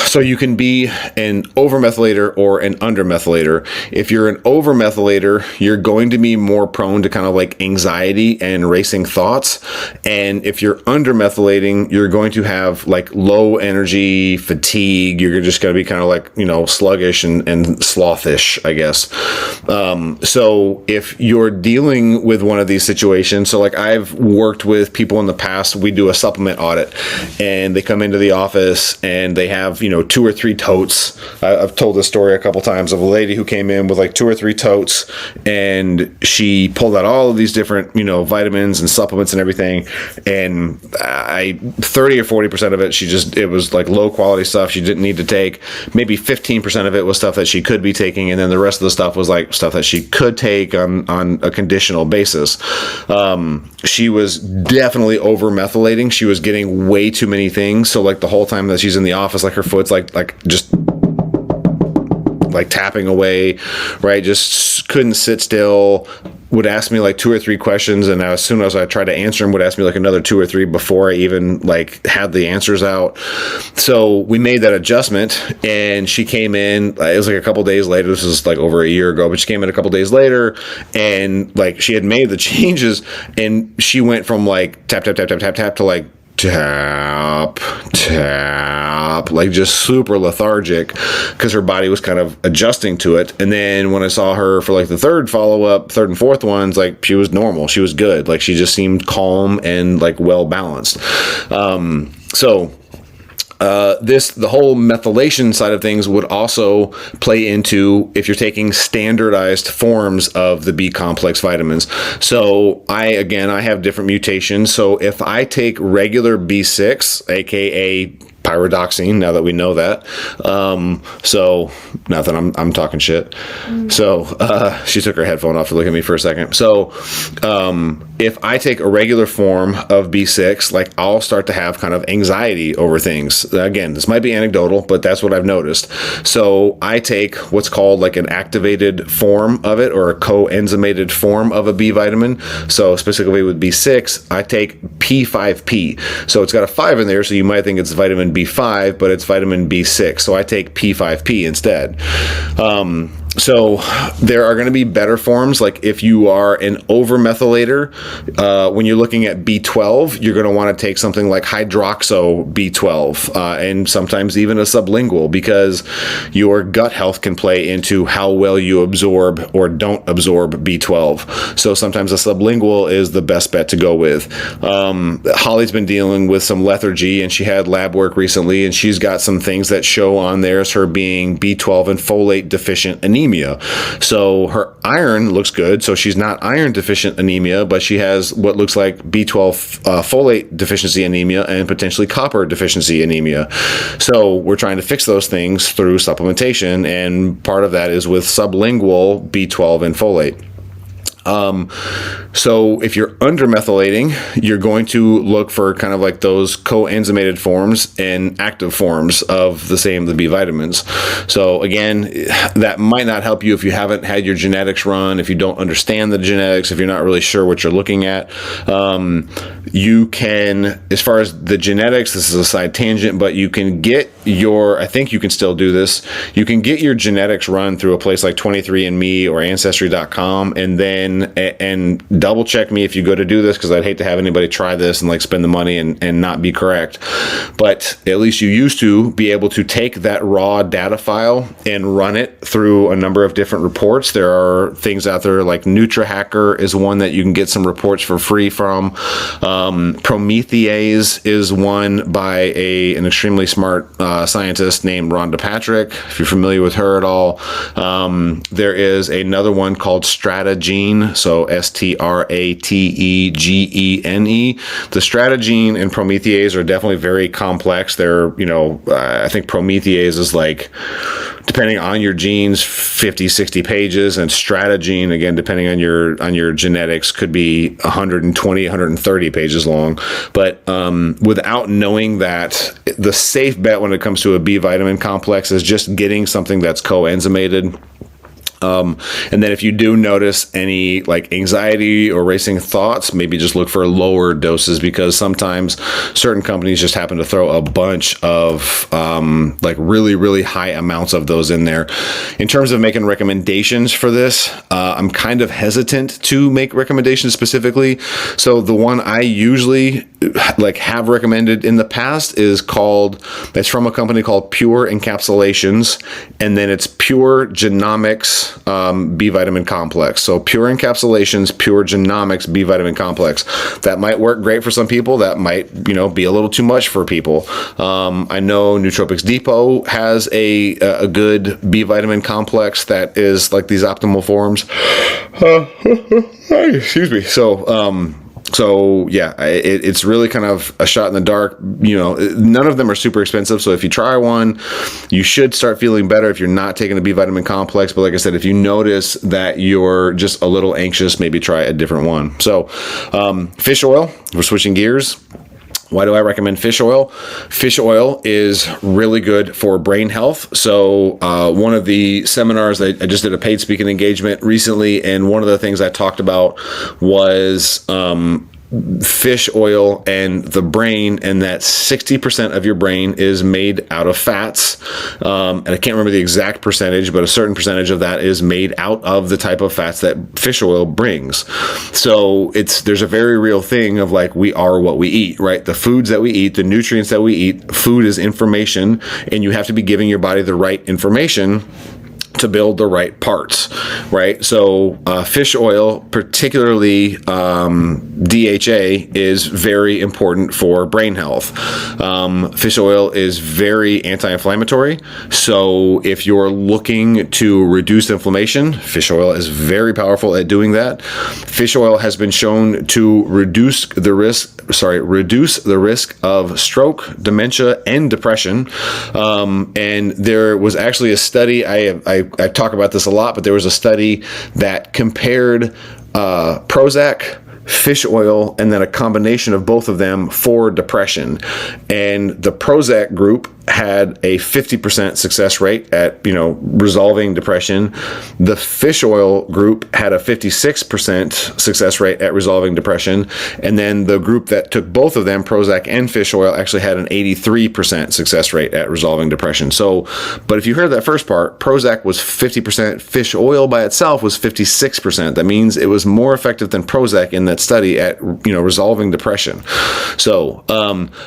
so you can be an overmethylator or an undermethylator. If you're an overmethylator, you're going to be more prone to kind of like anxiety and racing thoughts. And if you're undermethylating, you're going to have like low energy, fatigue. You're just going to be kind of like, sluggish and slothish, I guess. So if you're dealing with one of these situations, so like I've worked with people in the past, we do a supplement audit and they come into the office and they have, 2 or 3 totes. I've told this story a couple times of a lady who came in with like 2 or 3 totes, and she pulled out all of these different, vitamins and supplements and everything. And 30 or 40% of it, it was like low quality stuff she didn't need to take. Maybe 15% of it was stuff that she could be taking. And then the rest of the stuff was like stuff that she could take on a conditional basis. She was definitely over methylating. She was getting way too many things. So like the whole time that she's in the office, like her foot's like just like tapping away, right? Just couldn't sit still. Would ask me like 2 or 3 questions, and as soon as I tried to answer them, would ask me like another 2 or 3 before I even like had the answers out. So we made that adjustment, and she came in. It was like a couple days later. This was like over a year ago, but she came in a couple days later, and like she had made the changes, and she went from like tap tap tap tap tap tap to like tap, like just super lethargic, because her body was kind of adjusting to it. And then when I saw her for like the third and fourth ones, like she was normal, she was good, like she just seemed calm and like well balanced. The whole methylation side of things would also play into if you're taking standardized forms of the B complex vitamins. So I have different mutations. So if I take regular B6, aka pyridoxine, now that we know that. So not that I'm talking shit. So she took her headphone off to look at me for a second. So if I take a regular form of B6, like I'll start to have kind of anxiety over things. Again, this might be anecdotal, but that's what I've noticed. So I take what's called like an activated form of it, or a coenzymated form of a B vitamin. So specifically with B6, I take P5P. So it's got a 5 in there, so you might think it's vitamin B5, but it's vitamin B6. So I take P5P instead. So there are going to be better forms. Like if you are an over-methylator, when you're looking at B12, you're going to want to take something like hydroxo B12, and sometimes even a sublingual, because your gut health can play into how well you absorb or don't absorb B12. So sometimes a sublingual is the best bet to go with. Holly's been dealing with some lethargy, and she had lab work recently, and she's got some things that show on there as her being B12 and folate deficient anemia. So her iron looks good, so she's not iron deficient anemia, but she has what looks like B12 folate deficiency anemia and potentially copper deficiency anemia. So we're trying to fix those things through supplementation, and part of that is with sublingual B12 and folate. So if you're undermethylating, you're going to look for kind of like those coenzymated forms and active forms of the B vitamins. So again, that might not help you if you haven't had your genetics run, if you don't understand the genetics, if you're not really sure what you're looking at. You can, as far as the genetics, this is a side tangent, but you can get I think you can still do this. You can get your genetics run through a place like 23andMe or Ancestry.com, and double check me if you go to do this, because I'd hate to have anybody try this and like spend the money and not be correct. But at least you used to be able to take that raw data file and run it through a number of different reports. There are things out there like NutriHacker is one that you can get some reports for free from. Promethease is one by an extremely smart scientist named Rhonda Patrick, if you're familiar with her at all. There is another one called Stratagene, so Strategene. The Stratagene and Promethease are definitely very complex. They're, I think Promethease is like, depending on your genes, 50, 60 pages, and Stratagene, again, depending on your genetics, could be 120, 130 pages long. But without knowing that, the safe bet when it comes to a B vitamin complex is just getting something that's coenzymated. And then if you do notice any like anxiety or racing thoughts, maybe just look for lower doses, because sometimes certain companies just happen to throw a bunch of like really, really high amounts of those in there. In terms of making recommendations for this, I'm kind of hesitant to make recommendations specifically. So the one I usually like have recommended in the past is it's from a company called Pure Encapsulations, and then it's Pure Genomics B vitamin complex. So Pure Encapsulations, Pure Genomics B vitamin complex. That might work great for some people. That might, be a little too much for people. I know Nootropics Depot has a good B vitamin complex that is like these optimal forms. Excuse me. So yeah, it's really kind of a shot in the dark. None of them are super expensive. So if you try one, you should start feeling better if you're not taking the B vitamin complex. But like I said, if you notice that you're just a little anxious, maybe try a different one. So fish oil, we're switching gears. Why do I recommend fish oil? Fish oil is really good for brain health. So one of the seminars, I just did a paid speaking engagement recently, and one of the things I talked about was fish oil and the brain, and that 60% of your brain is made out of fats. And I can't remember the exact percentage, but a certain percentage of that is made out of the type of fats that fish oil brings. So there's a very real thing of like, we are what we eat, right? The foods that we eat, the nutrients that we eat, food is information, and you have to be giving your body the right information to build the right parts, right? So fish oil, particularly DHA, is very important for brain health. Fish oil is very anti-inflammatory. So if you're looking to reduce inflammation, fish oil is very powerful at doing that. Fish oil has been shown to reduce the risk of stroke, dementia, and depression. And there was actually a study, I talk about this a lot, but there was a study that compared Prozac, fish oil, and then a combination of both of them for depression. And the Prozac group had a 50% success rate at, resolving depression. The fish oil group had a 56% success rate at resolving depression. And then the group that took both of them, Prozac and fish oil, actually had an 83% success rate at resolving depression. So, but if you heard that first part, Prozac was 50%, fish oil by itself was 56%. That means it was more effective than Prozac in that study at, resolving depression. So,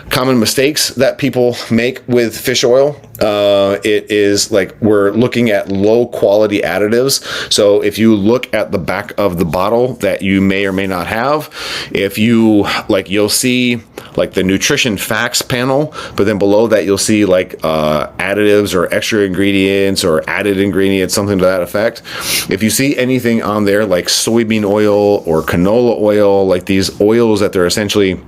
common mistakes that people make with fish oil, it is like we're looking at low quality additives. So if you look at the back of the bottle that you may or may not have, you'll see like the nutrition facts panel, but then below that you'll see like additives or extra ingredients or added ingredients, something to that effect. If you see anything on there like soybean oil or canola oil, like these oils that they're essentially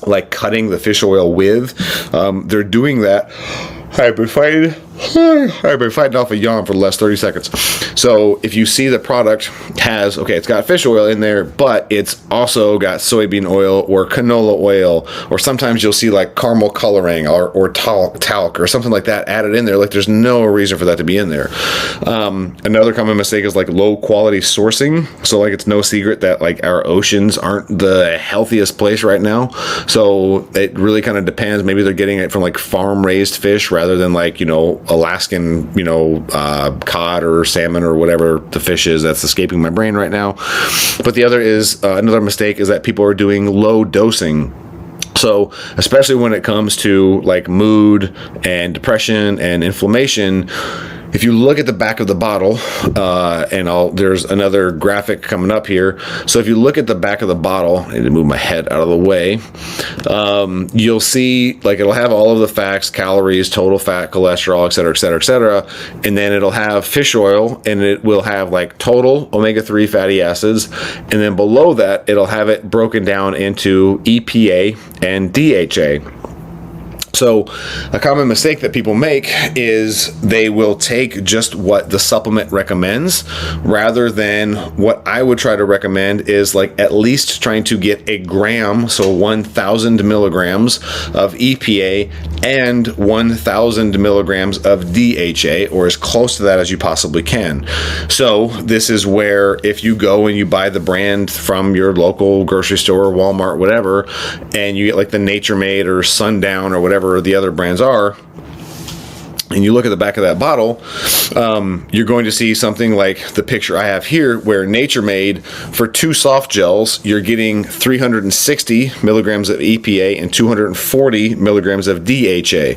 like cutting the fish oil with, they're doing that. I've been fighting off a yawn for the last 30 seconds. So if you see the product it's got fish oil in there, but it's also got soybean oil or canola oil, or sometimes you'll see like caramel coloring or talc or something like that added in there. Like there's no reason for that to be in there. Another common mistake is like low quality sourcing. So like it's no secret that like our oceans aren't the healthiest place right now. So it really kind of depends. Maybe they're getting it from like farm raised fish rather than like, Alaskan, cod or salmon or whatever the fish is that's escaping my brain right now. But the other is another mistake is that people are doing low dosing. So especially when it comes to like mood and depression and inflammation, if you look at the back of the bottle, there's another graphic coming up here. So if you look at the back of the bottle, I need to move my head out of the way, you'll see like it'll have all of the facts, calories, total fat, cholesterol, et cetera, et cetera, et cetera. And then it'll have fish oil, and it will have like total omega-3 fatty acids. And then below that, it'll have it broken down into EPA and DHA. So a common mistake that people make is they will take just what the supplement recommends rather than what I would try to recommend is like at least trying to get a gram, so 1,000 milligrams of EPA and 1,000 milligrams of DHA, or as close to that as you possibly can. So this is where if you go and you buy the brand from your local grocery store, Walmart, whatever, and you get like the Nature Made or Sundown or whatever the other brands are, and you look at the back of that bottle, you're going to see something like the picture I have here, where Nature Made, for 2 soft gels, you're getting 360 milligrams of EPA and 240 milligrams of DHA.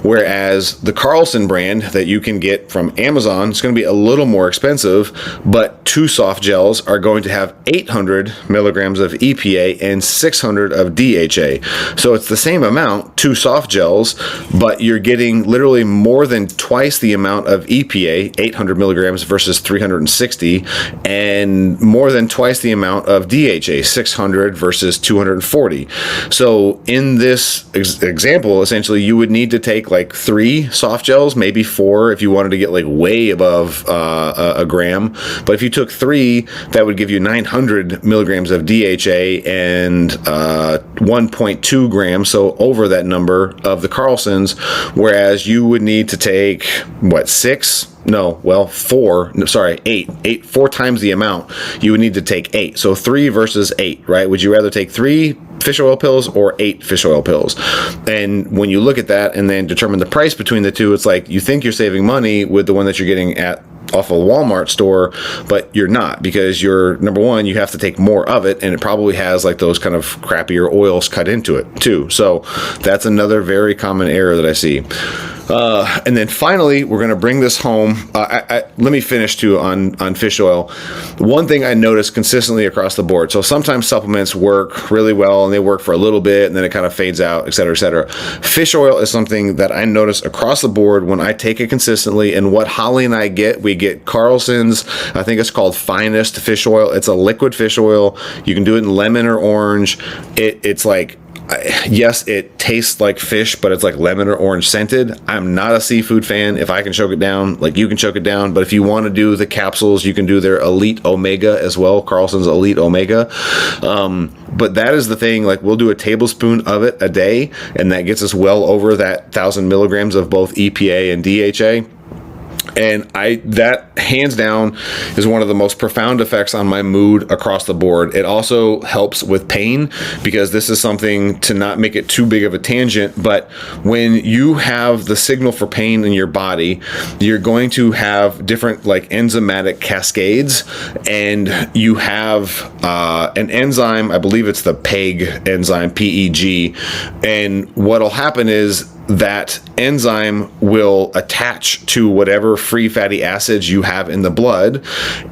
Whereas the Carlson brand that you can get from Amazon is going to be a little more expensive, but 2 soft gels are going to have 800 milligrams of EPA and 600 of DHA. So it's the same amount, 2 soft gels, but you're getting literally more than twice the amount of EPA, 800 milligrams versus 360, and more than twice the amount of DHA, 600 versus 240. So in this example, essentially, you would need to take like 3 soft gels, maybe 4 if you wanted to get like way above a gram. But if you took 3, that would give you 900 milligrams of DHA and 1.2 grams, so over that number of the Carlsons, whereas you would need to take, what, 4 times the amount. You would need to take 8. So 3 versus 8, right? Would you rather take 3 fish oil pills or 8 fish oil pills? And when you look at that and then determine the price between the two, it's like you think you're saving money with the one that you're getting off a Walmart store, but you're not, because you're, number one, you have to take more of it, and it probably has like those kind of crappier oils cut into it too. So that's another very common error that I see. And then finally, we're going to bring this home. Let me finish too on fish oil. One thing I noticed consistently across the board. So sometimes supplements work really well and they work for a little bit and then it kind of fades out, et cetera, et cetera. Fish oil is something that I notice across the board when I take it consistently. And what Holly and I get, we get Carlson's, I think it's called Finest fish oil. It's a liquid fish oil. You can do it in lemon or orange. It's like, yes, it tastes like fish, but it's like lemon or orange scented. I'm not a seafood fan. If I can choke it down, like you can choke it down. But if you want to do the capsules, you can do their Elite Omega as well, Carlson's Elite Omega. But that is the thing, like we'll do a tablespoon of it a day, and that gets us well over that 1,000 milligrams of both EPA and DHA. And that hands down is one of the most profound effects on my mood across the board. It also helps with pain, because this is something, to not make it too big of a tangent, but when you have the signal for pain in your body, you're going to have different like enzymatic cascades, and you have an enzyme, I believe it's the PEG enzyme, PEG, and what'll happen is that enzyme will attach to whatever free fatty acids you have in the blood.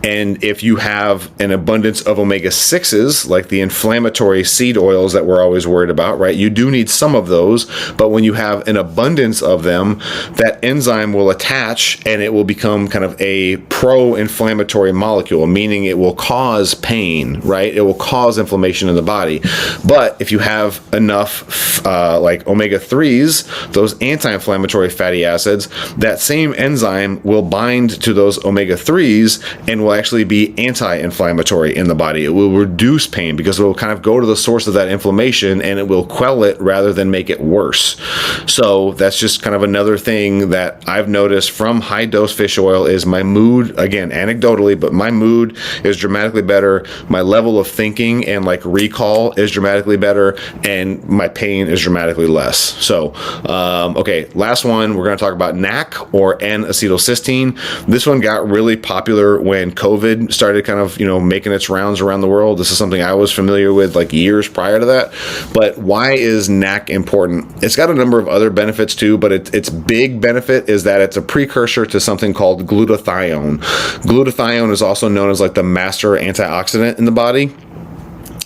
And if you have an abundance of omega-6s, like the inflammatory seed oils that we're always worried about, right? You do need some of those, but when you have an abundance of them, that enzyme will attach and it will become kind of a pro-inflammatory molecule, meaning it will cause pain, right? It will cause inflammation in the body. But if you have enough like omega-3s, those anti-inflammatory fatty acids, that same enzyme will bind to those omega-3s and will actually be anti-inflammatory in the body. It will reduce pain because it will kind of go to the source of that inflammation and it will quell it rather than make it worse. So that's just kind of another thing that I've noticed from high dose fish oil is my mood, again, anecdotally, but my mood is dramatically better. My level of thinking and like recall is dramatically better, and my pain is dramatically less. So, okay, last one, we're going to talk about NAC, or N-acetylcysteine. This one got really popular when COVID started kind of, making its rounds around the world. This is something I was familiar with like years prior to that. But why is NAC important? It's got a number of other benefits too, but its big benefit is that it's a precursor to something called glutathione. Glutathione is also known as like the master antioxidant in the body.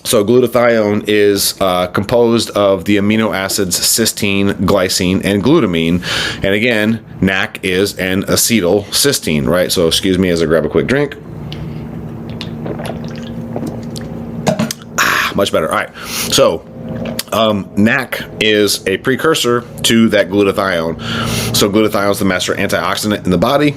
So glutathione is composed of the amino acids cysteine, glycine, and glutamine. And again, NAC is an acetylcysteine, right? So excuse me as I grab a quick drink. Much better. All right. So NAC is a precursor to that glutathione. So glutathione is the master antioxidant in the body.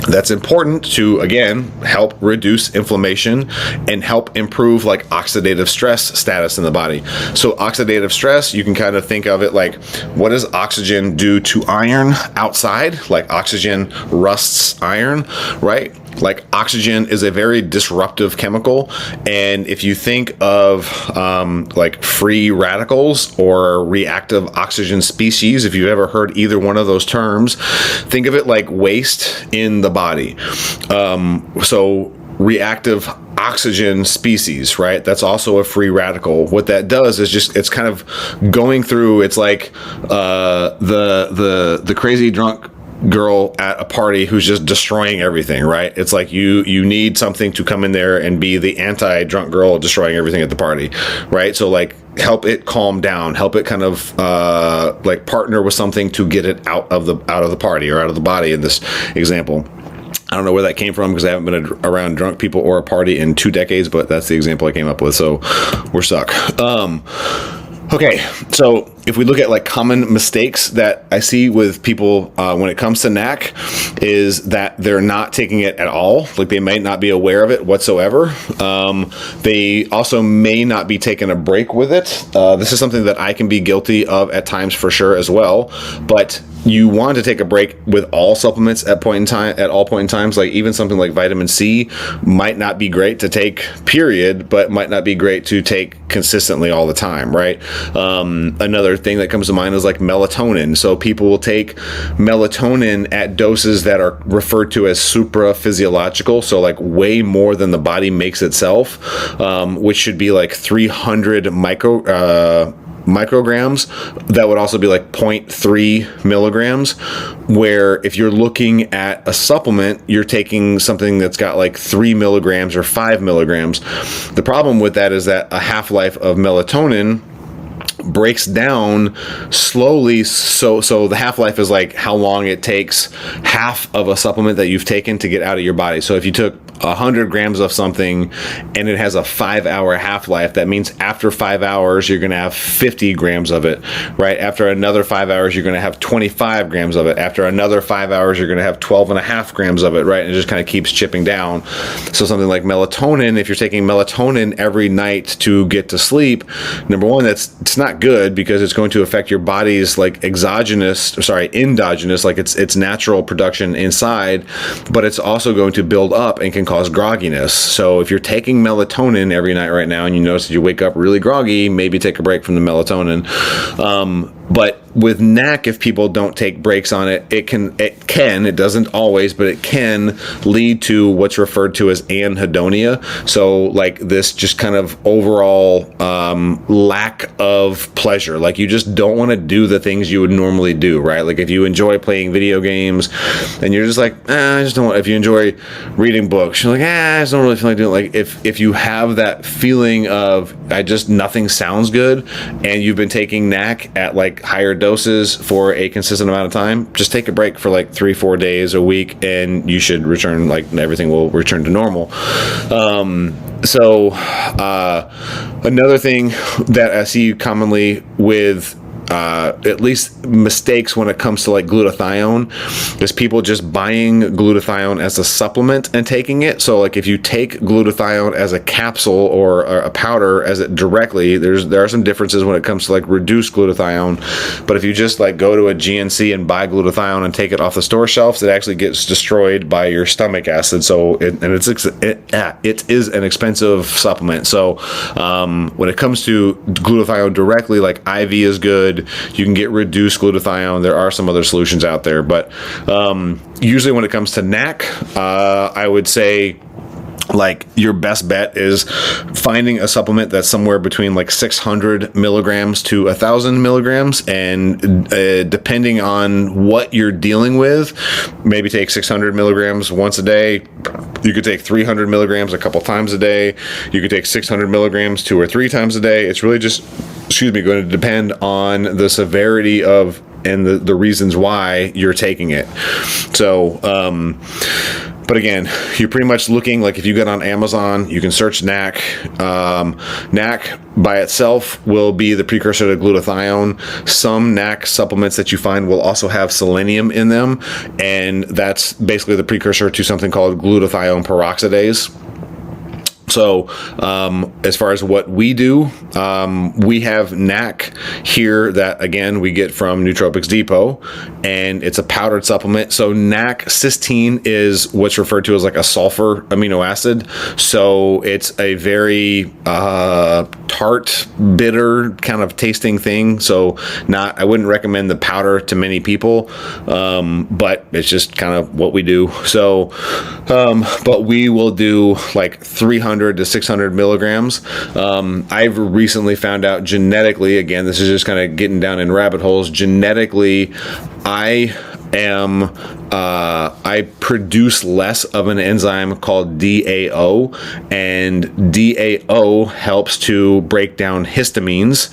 That's important to, again, help reduce inflammation and help improve like oxidative stress status in the body. So oxidative stress, you can kind of think of it like, what does oxygen do to iron outside? Like oxygen rusts iron, right? like oxygen is a very disruptive chemical, and if you think of like free radicals or reactive oxygen species, if you've ever heard either one of those terms, think of it like waste in the body. So reactive oxygen species, right? That's also a free radical. What that does is just, it's kind of going through, it's like the crazy drunk girl at a party who's just destroying everything, right? It's like you need something to come in there and be the anti-drunk girl destroying everything at the party, right? So like help it calm down, help it kind of like partner with something to get it out of the party or out of the body in this example. I don't know where that came from because I haven't been around drunk people or a party in 2 decades, but that's the example I came up with. So we're stuck. Okay, so if we look at like common mistakes that I see with people when it comes to NAC, is that they're not taking it at all. Like they might not be aware of it whatsoever. They also may not be taking a break with it. This is something that I can be guilty of at times for sure as well. But you want to take a break with all supplements at all point in times. Like even something like vitamin C might not be great to take, period, but might not be great to take consistently all the time, right? Another thing that comes to mind is like melatonin. So people will take melatonin at doses that are referred to as supraphysiological, so like way more than the body makes itself, which should be like 300 micrograms. That would also be like 0.3 milligrams, where if you're looking at a supplement, you're taking something that's got like 3 milligrams or 5 milligrams. The problem with that is that a half-life of melatonin breaks down slowly, so the half-life is like how long it takes half of a supplement that you've taken to get out of your body. So if you took 100 grams of something and it has a 5-hour half-life, that means after 5 hours you're going to have 50 grams of it, right? After another 5 hours you're going to have 25 grams of it. After another 5 hours you're going to have 12.5 grams of it, right? And it just kind of keeps chipping down. So something like melatonin, if you're taking melatonin every night to get to sleep, number one, it's not good because it's going to affect your body's like endogenous, like its natural production inside, but it's also going to build up and can cause grogginess. So if you're taking melatonin every night right now and you notice that you wake up really groggy, maybe take a break from the melatonin. But with NAC, if people don't take breaks on it, it doesn't always, but it can lead to what's referred to as anhedonia. So like this just kind of overall lack of pleasure. Like you just don't want to do the things you would normally do, right? Like if you enjoy playing video games and you're just like, I just don't want, if you enjoy reading books, you're like, I just don't really feel like doing it. Like if you have that feeling of, nothing sounds good, and you've been taking NAC at like higher doses for a consistent amount of time, just take a break for like 3-4 days a week and you should return, like everything will return to normal. Another thing that I see commonly with at least mistakes when it comes to like glutathione is people just buying glutathione as a supplement and taking it. So like if you take glutathione as a capsule or a powder as it directly, there are some differences when it comes to like reduced glutathione. But if you just like go to a GNC and buy glutathione and take it off the store shelves, it actually gets destroyed by your stomach acid. So it is an expensive supplement. So when it comes to glutathione directly, like IV is good. You can get reduced glutathione. There are some other solutions out there, but usually when it comes to NAC, I would say like your best bet is finding a supplement that's somewhere between like 600 milligrams to 1,000 milligrams, and depending on what you're dealing with, maybe take 600 milligrams once a day. You could take 300 milligrams a couple times a day. You could take 600 milligrams 2 or 3 times a day. It's really just, going to depend on the severity of and the reasons why you're taking it. So, but again, you're pretty much looking, like if you get on Amazon, you can search NAC. NAC by itself will be the precursor to glutathione. Some NAC supplements that you find will also have selenium in them, and that's basically the precursor to something called glutathione peroxidase. So as far as what we do, we have NAC here that, again, we get from Nootropics Depot, and it's a powdered supplement. So NAC cysteine is what's referred to as like a sulfur amino acid. So it's a very tart, bitter kind of tasting thing. So I wouldn't recommend the powder to many people, but it's just kind of what we do. So, but we will do like 300 to 600 milligrams. I've recently found out genetically, again, this is just kind of getting down in rabbit holes. Genetically, I produce less of an enzyme called DAO, and DAO helps to break down histamines,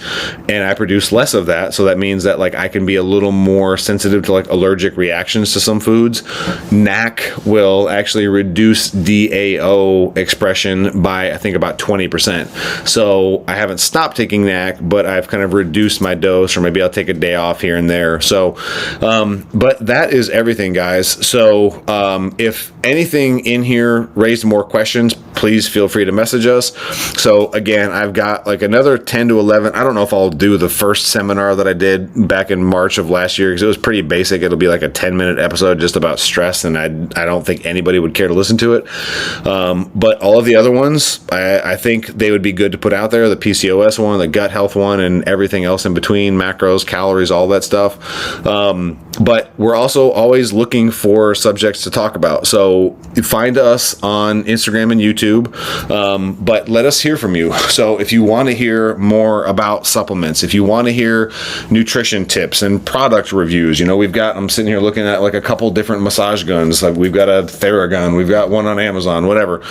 and I produce less of that. So that means that like I can be a little more sensitive to like allergic reactions to some foods. NAC will actually reduce DAO expression by, I think, about 20%. So I haven't stopped taking NAC, but I've kind of reduced my dose, or maybe I'll take a day off here and there. So, but that is everything, guys. So if anything in here raised more questions, please feel free to message us. So again, I've got like another 10 to 11. I don't know if I'll do the first seminar that I did back in March of last year, because it was pretty basic. It'll be like a 10-minute episode just about stress, and I don't think anybody would care to listen to it. But all of the other ones, I think they would be good to put out there. The PCOS one, the gut health one, and everything else in between, macros, calories, all that stuff. But we're also always looking for subjects to talk about. So find us on Instagram and YouTube, but let us hear from you. So if you want to hear more about supplements, if you want to hear nutrition tips and product reviews, I'm sitting here looking at like a couple different massage guns. Like we've got a Theragun, we've got one on Amazon, whatever.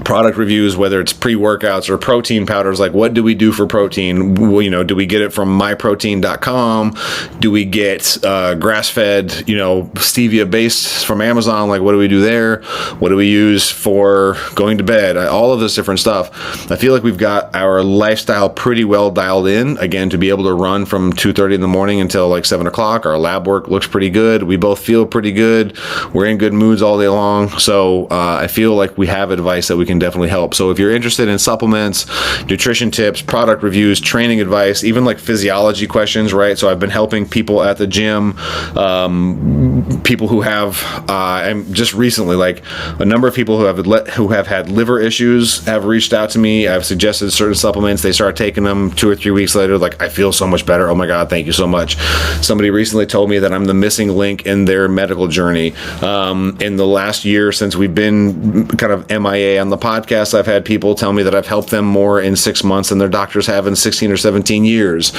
Product reviews, whether it's pre-workouts or protein powders, like what do we do for protein? Do we get it from myprotein.com? Do we get grass-fed, stevia based from Amazon? Like what do we do there? What do we use for going to bed? All of this different stuff. I feel like we've got our lifestyle pretty well dialed in, again, to be able to run from 2:30 in the morning until like 7 o'clock. Our lab work looks pretty good. We both feel pretty good. We're in good moods all day long. So I feel like we have advice that we can definitely help. So if you're interested in supplements, nutrition tips, product reviews, training advice, even like physiology questions, right? So I've been helping people at the gym, people who have, and just recently, like a number of people who have had liver issues have reached out to me. I've suggested certain supplements. They start taking them 2 or 3 weeks later, like I feel so much better. Oh my God, thank you so much. Somebody recently told me that I'm the missing link in their medical journey. In the last year, since we've been kind of MIA on the podcast, I've had people tell me that I've helped them more in 6 months than their doctors have in 16 or 17 years,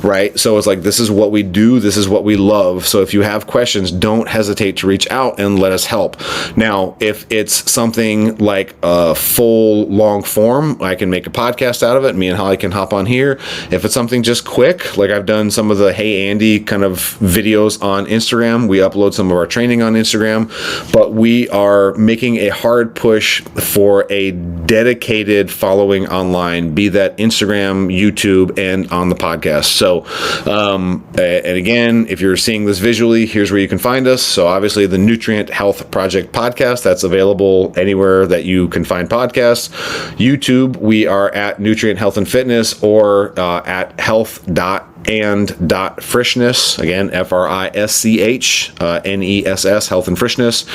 right? So it's like, this is what we do. This is what we love. So if you have questions, don't hesitate to reach out and let us help. Now, if it's something like a full long form, I can make a podcast out of it. Me and Holly can hop on here. If it's something just quick, like I've done some of the Hey Andy kind of videos on Instagram, we upload some of our training on Instagram, but we are making a hard push for a dedicated following online, be that Instagram, YouTube, and on the podcast. So, and again, if you're seeing this visually, here's where you can find us. So obviously the Nutrient Health Project podcast, that's available anywhere that you can find podcasts. YouTube, we are at Nutrient Health and Fitness, or at health.and.freshness, again, FRISCHNESS, Health and Freshness.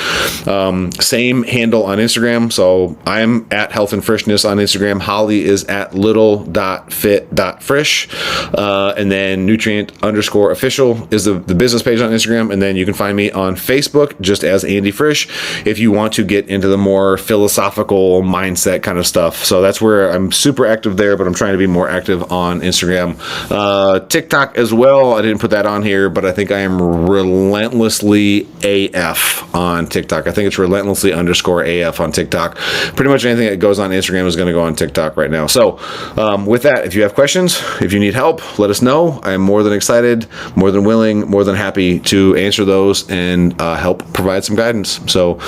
Same handle on Instagram. So I'm at Health and Freshness on Instagram. Holly is at little.fit.fresh. And then nutrient_official is the business page on Instagram. And then you can find me on Facebook just as Andy Frisch if you want to get into the more philosophical mindset kind of stuff. So that's where I'm super active there, but I'm trying to be more active on Instagram. TikTok as well. I didn't put that on here, but I think I am relentlessly AF on TikTok. I think it's relentlessly_AF on TikTok. Pretty much anything that goes on Instagram is going to go on TikTok right now. So with that, if you have questions, if you need help, let us know. I am more than excited, more than willing, more than happy to answer those and help provide some guidance. So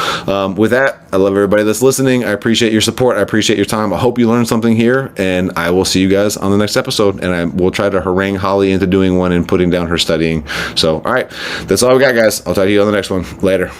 with that, I love everybody that's listening. I appreciate your support. I appreciate your time. I hope you learned something here, and I will see you guys on the next episode. And I will try to harangue Holly into doing one and putting down her studying. So, all right, that's all we got, guys. I'll talk to you on the next one. Later.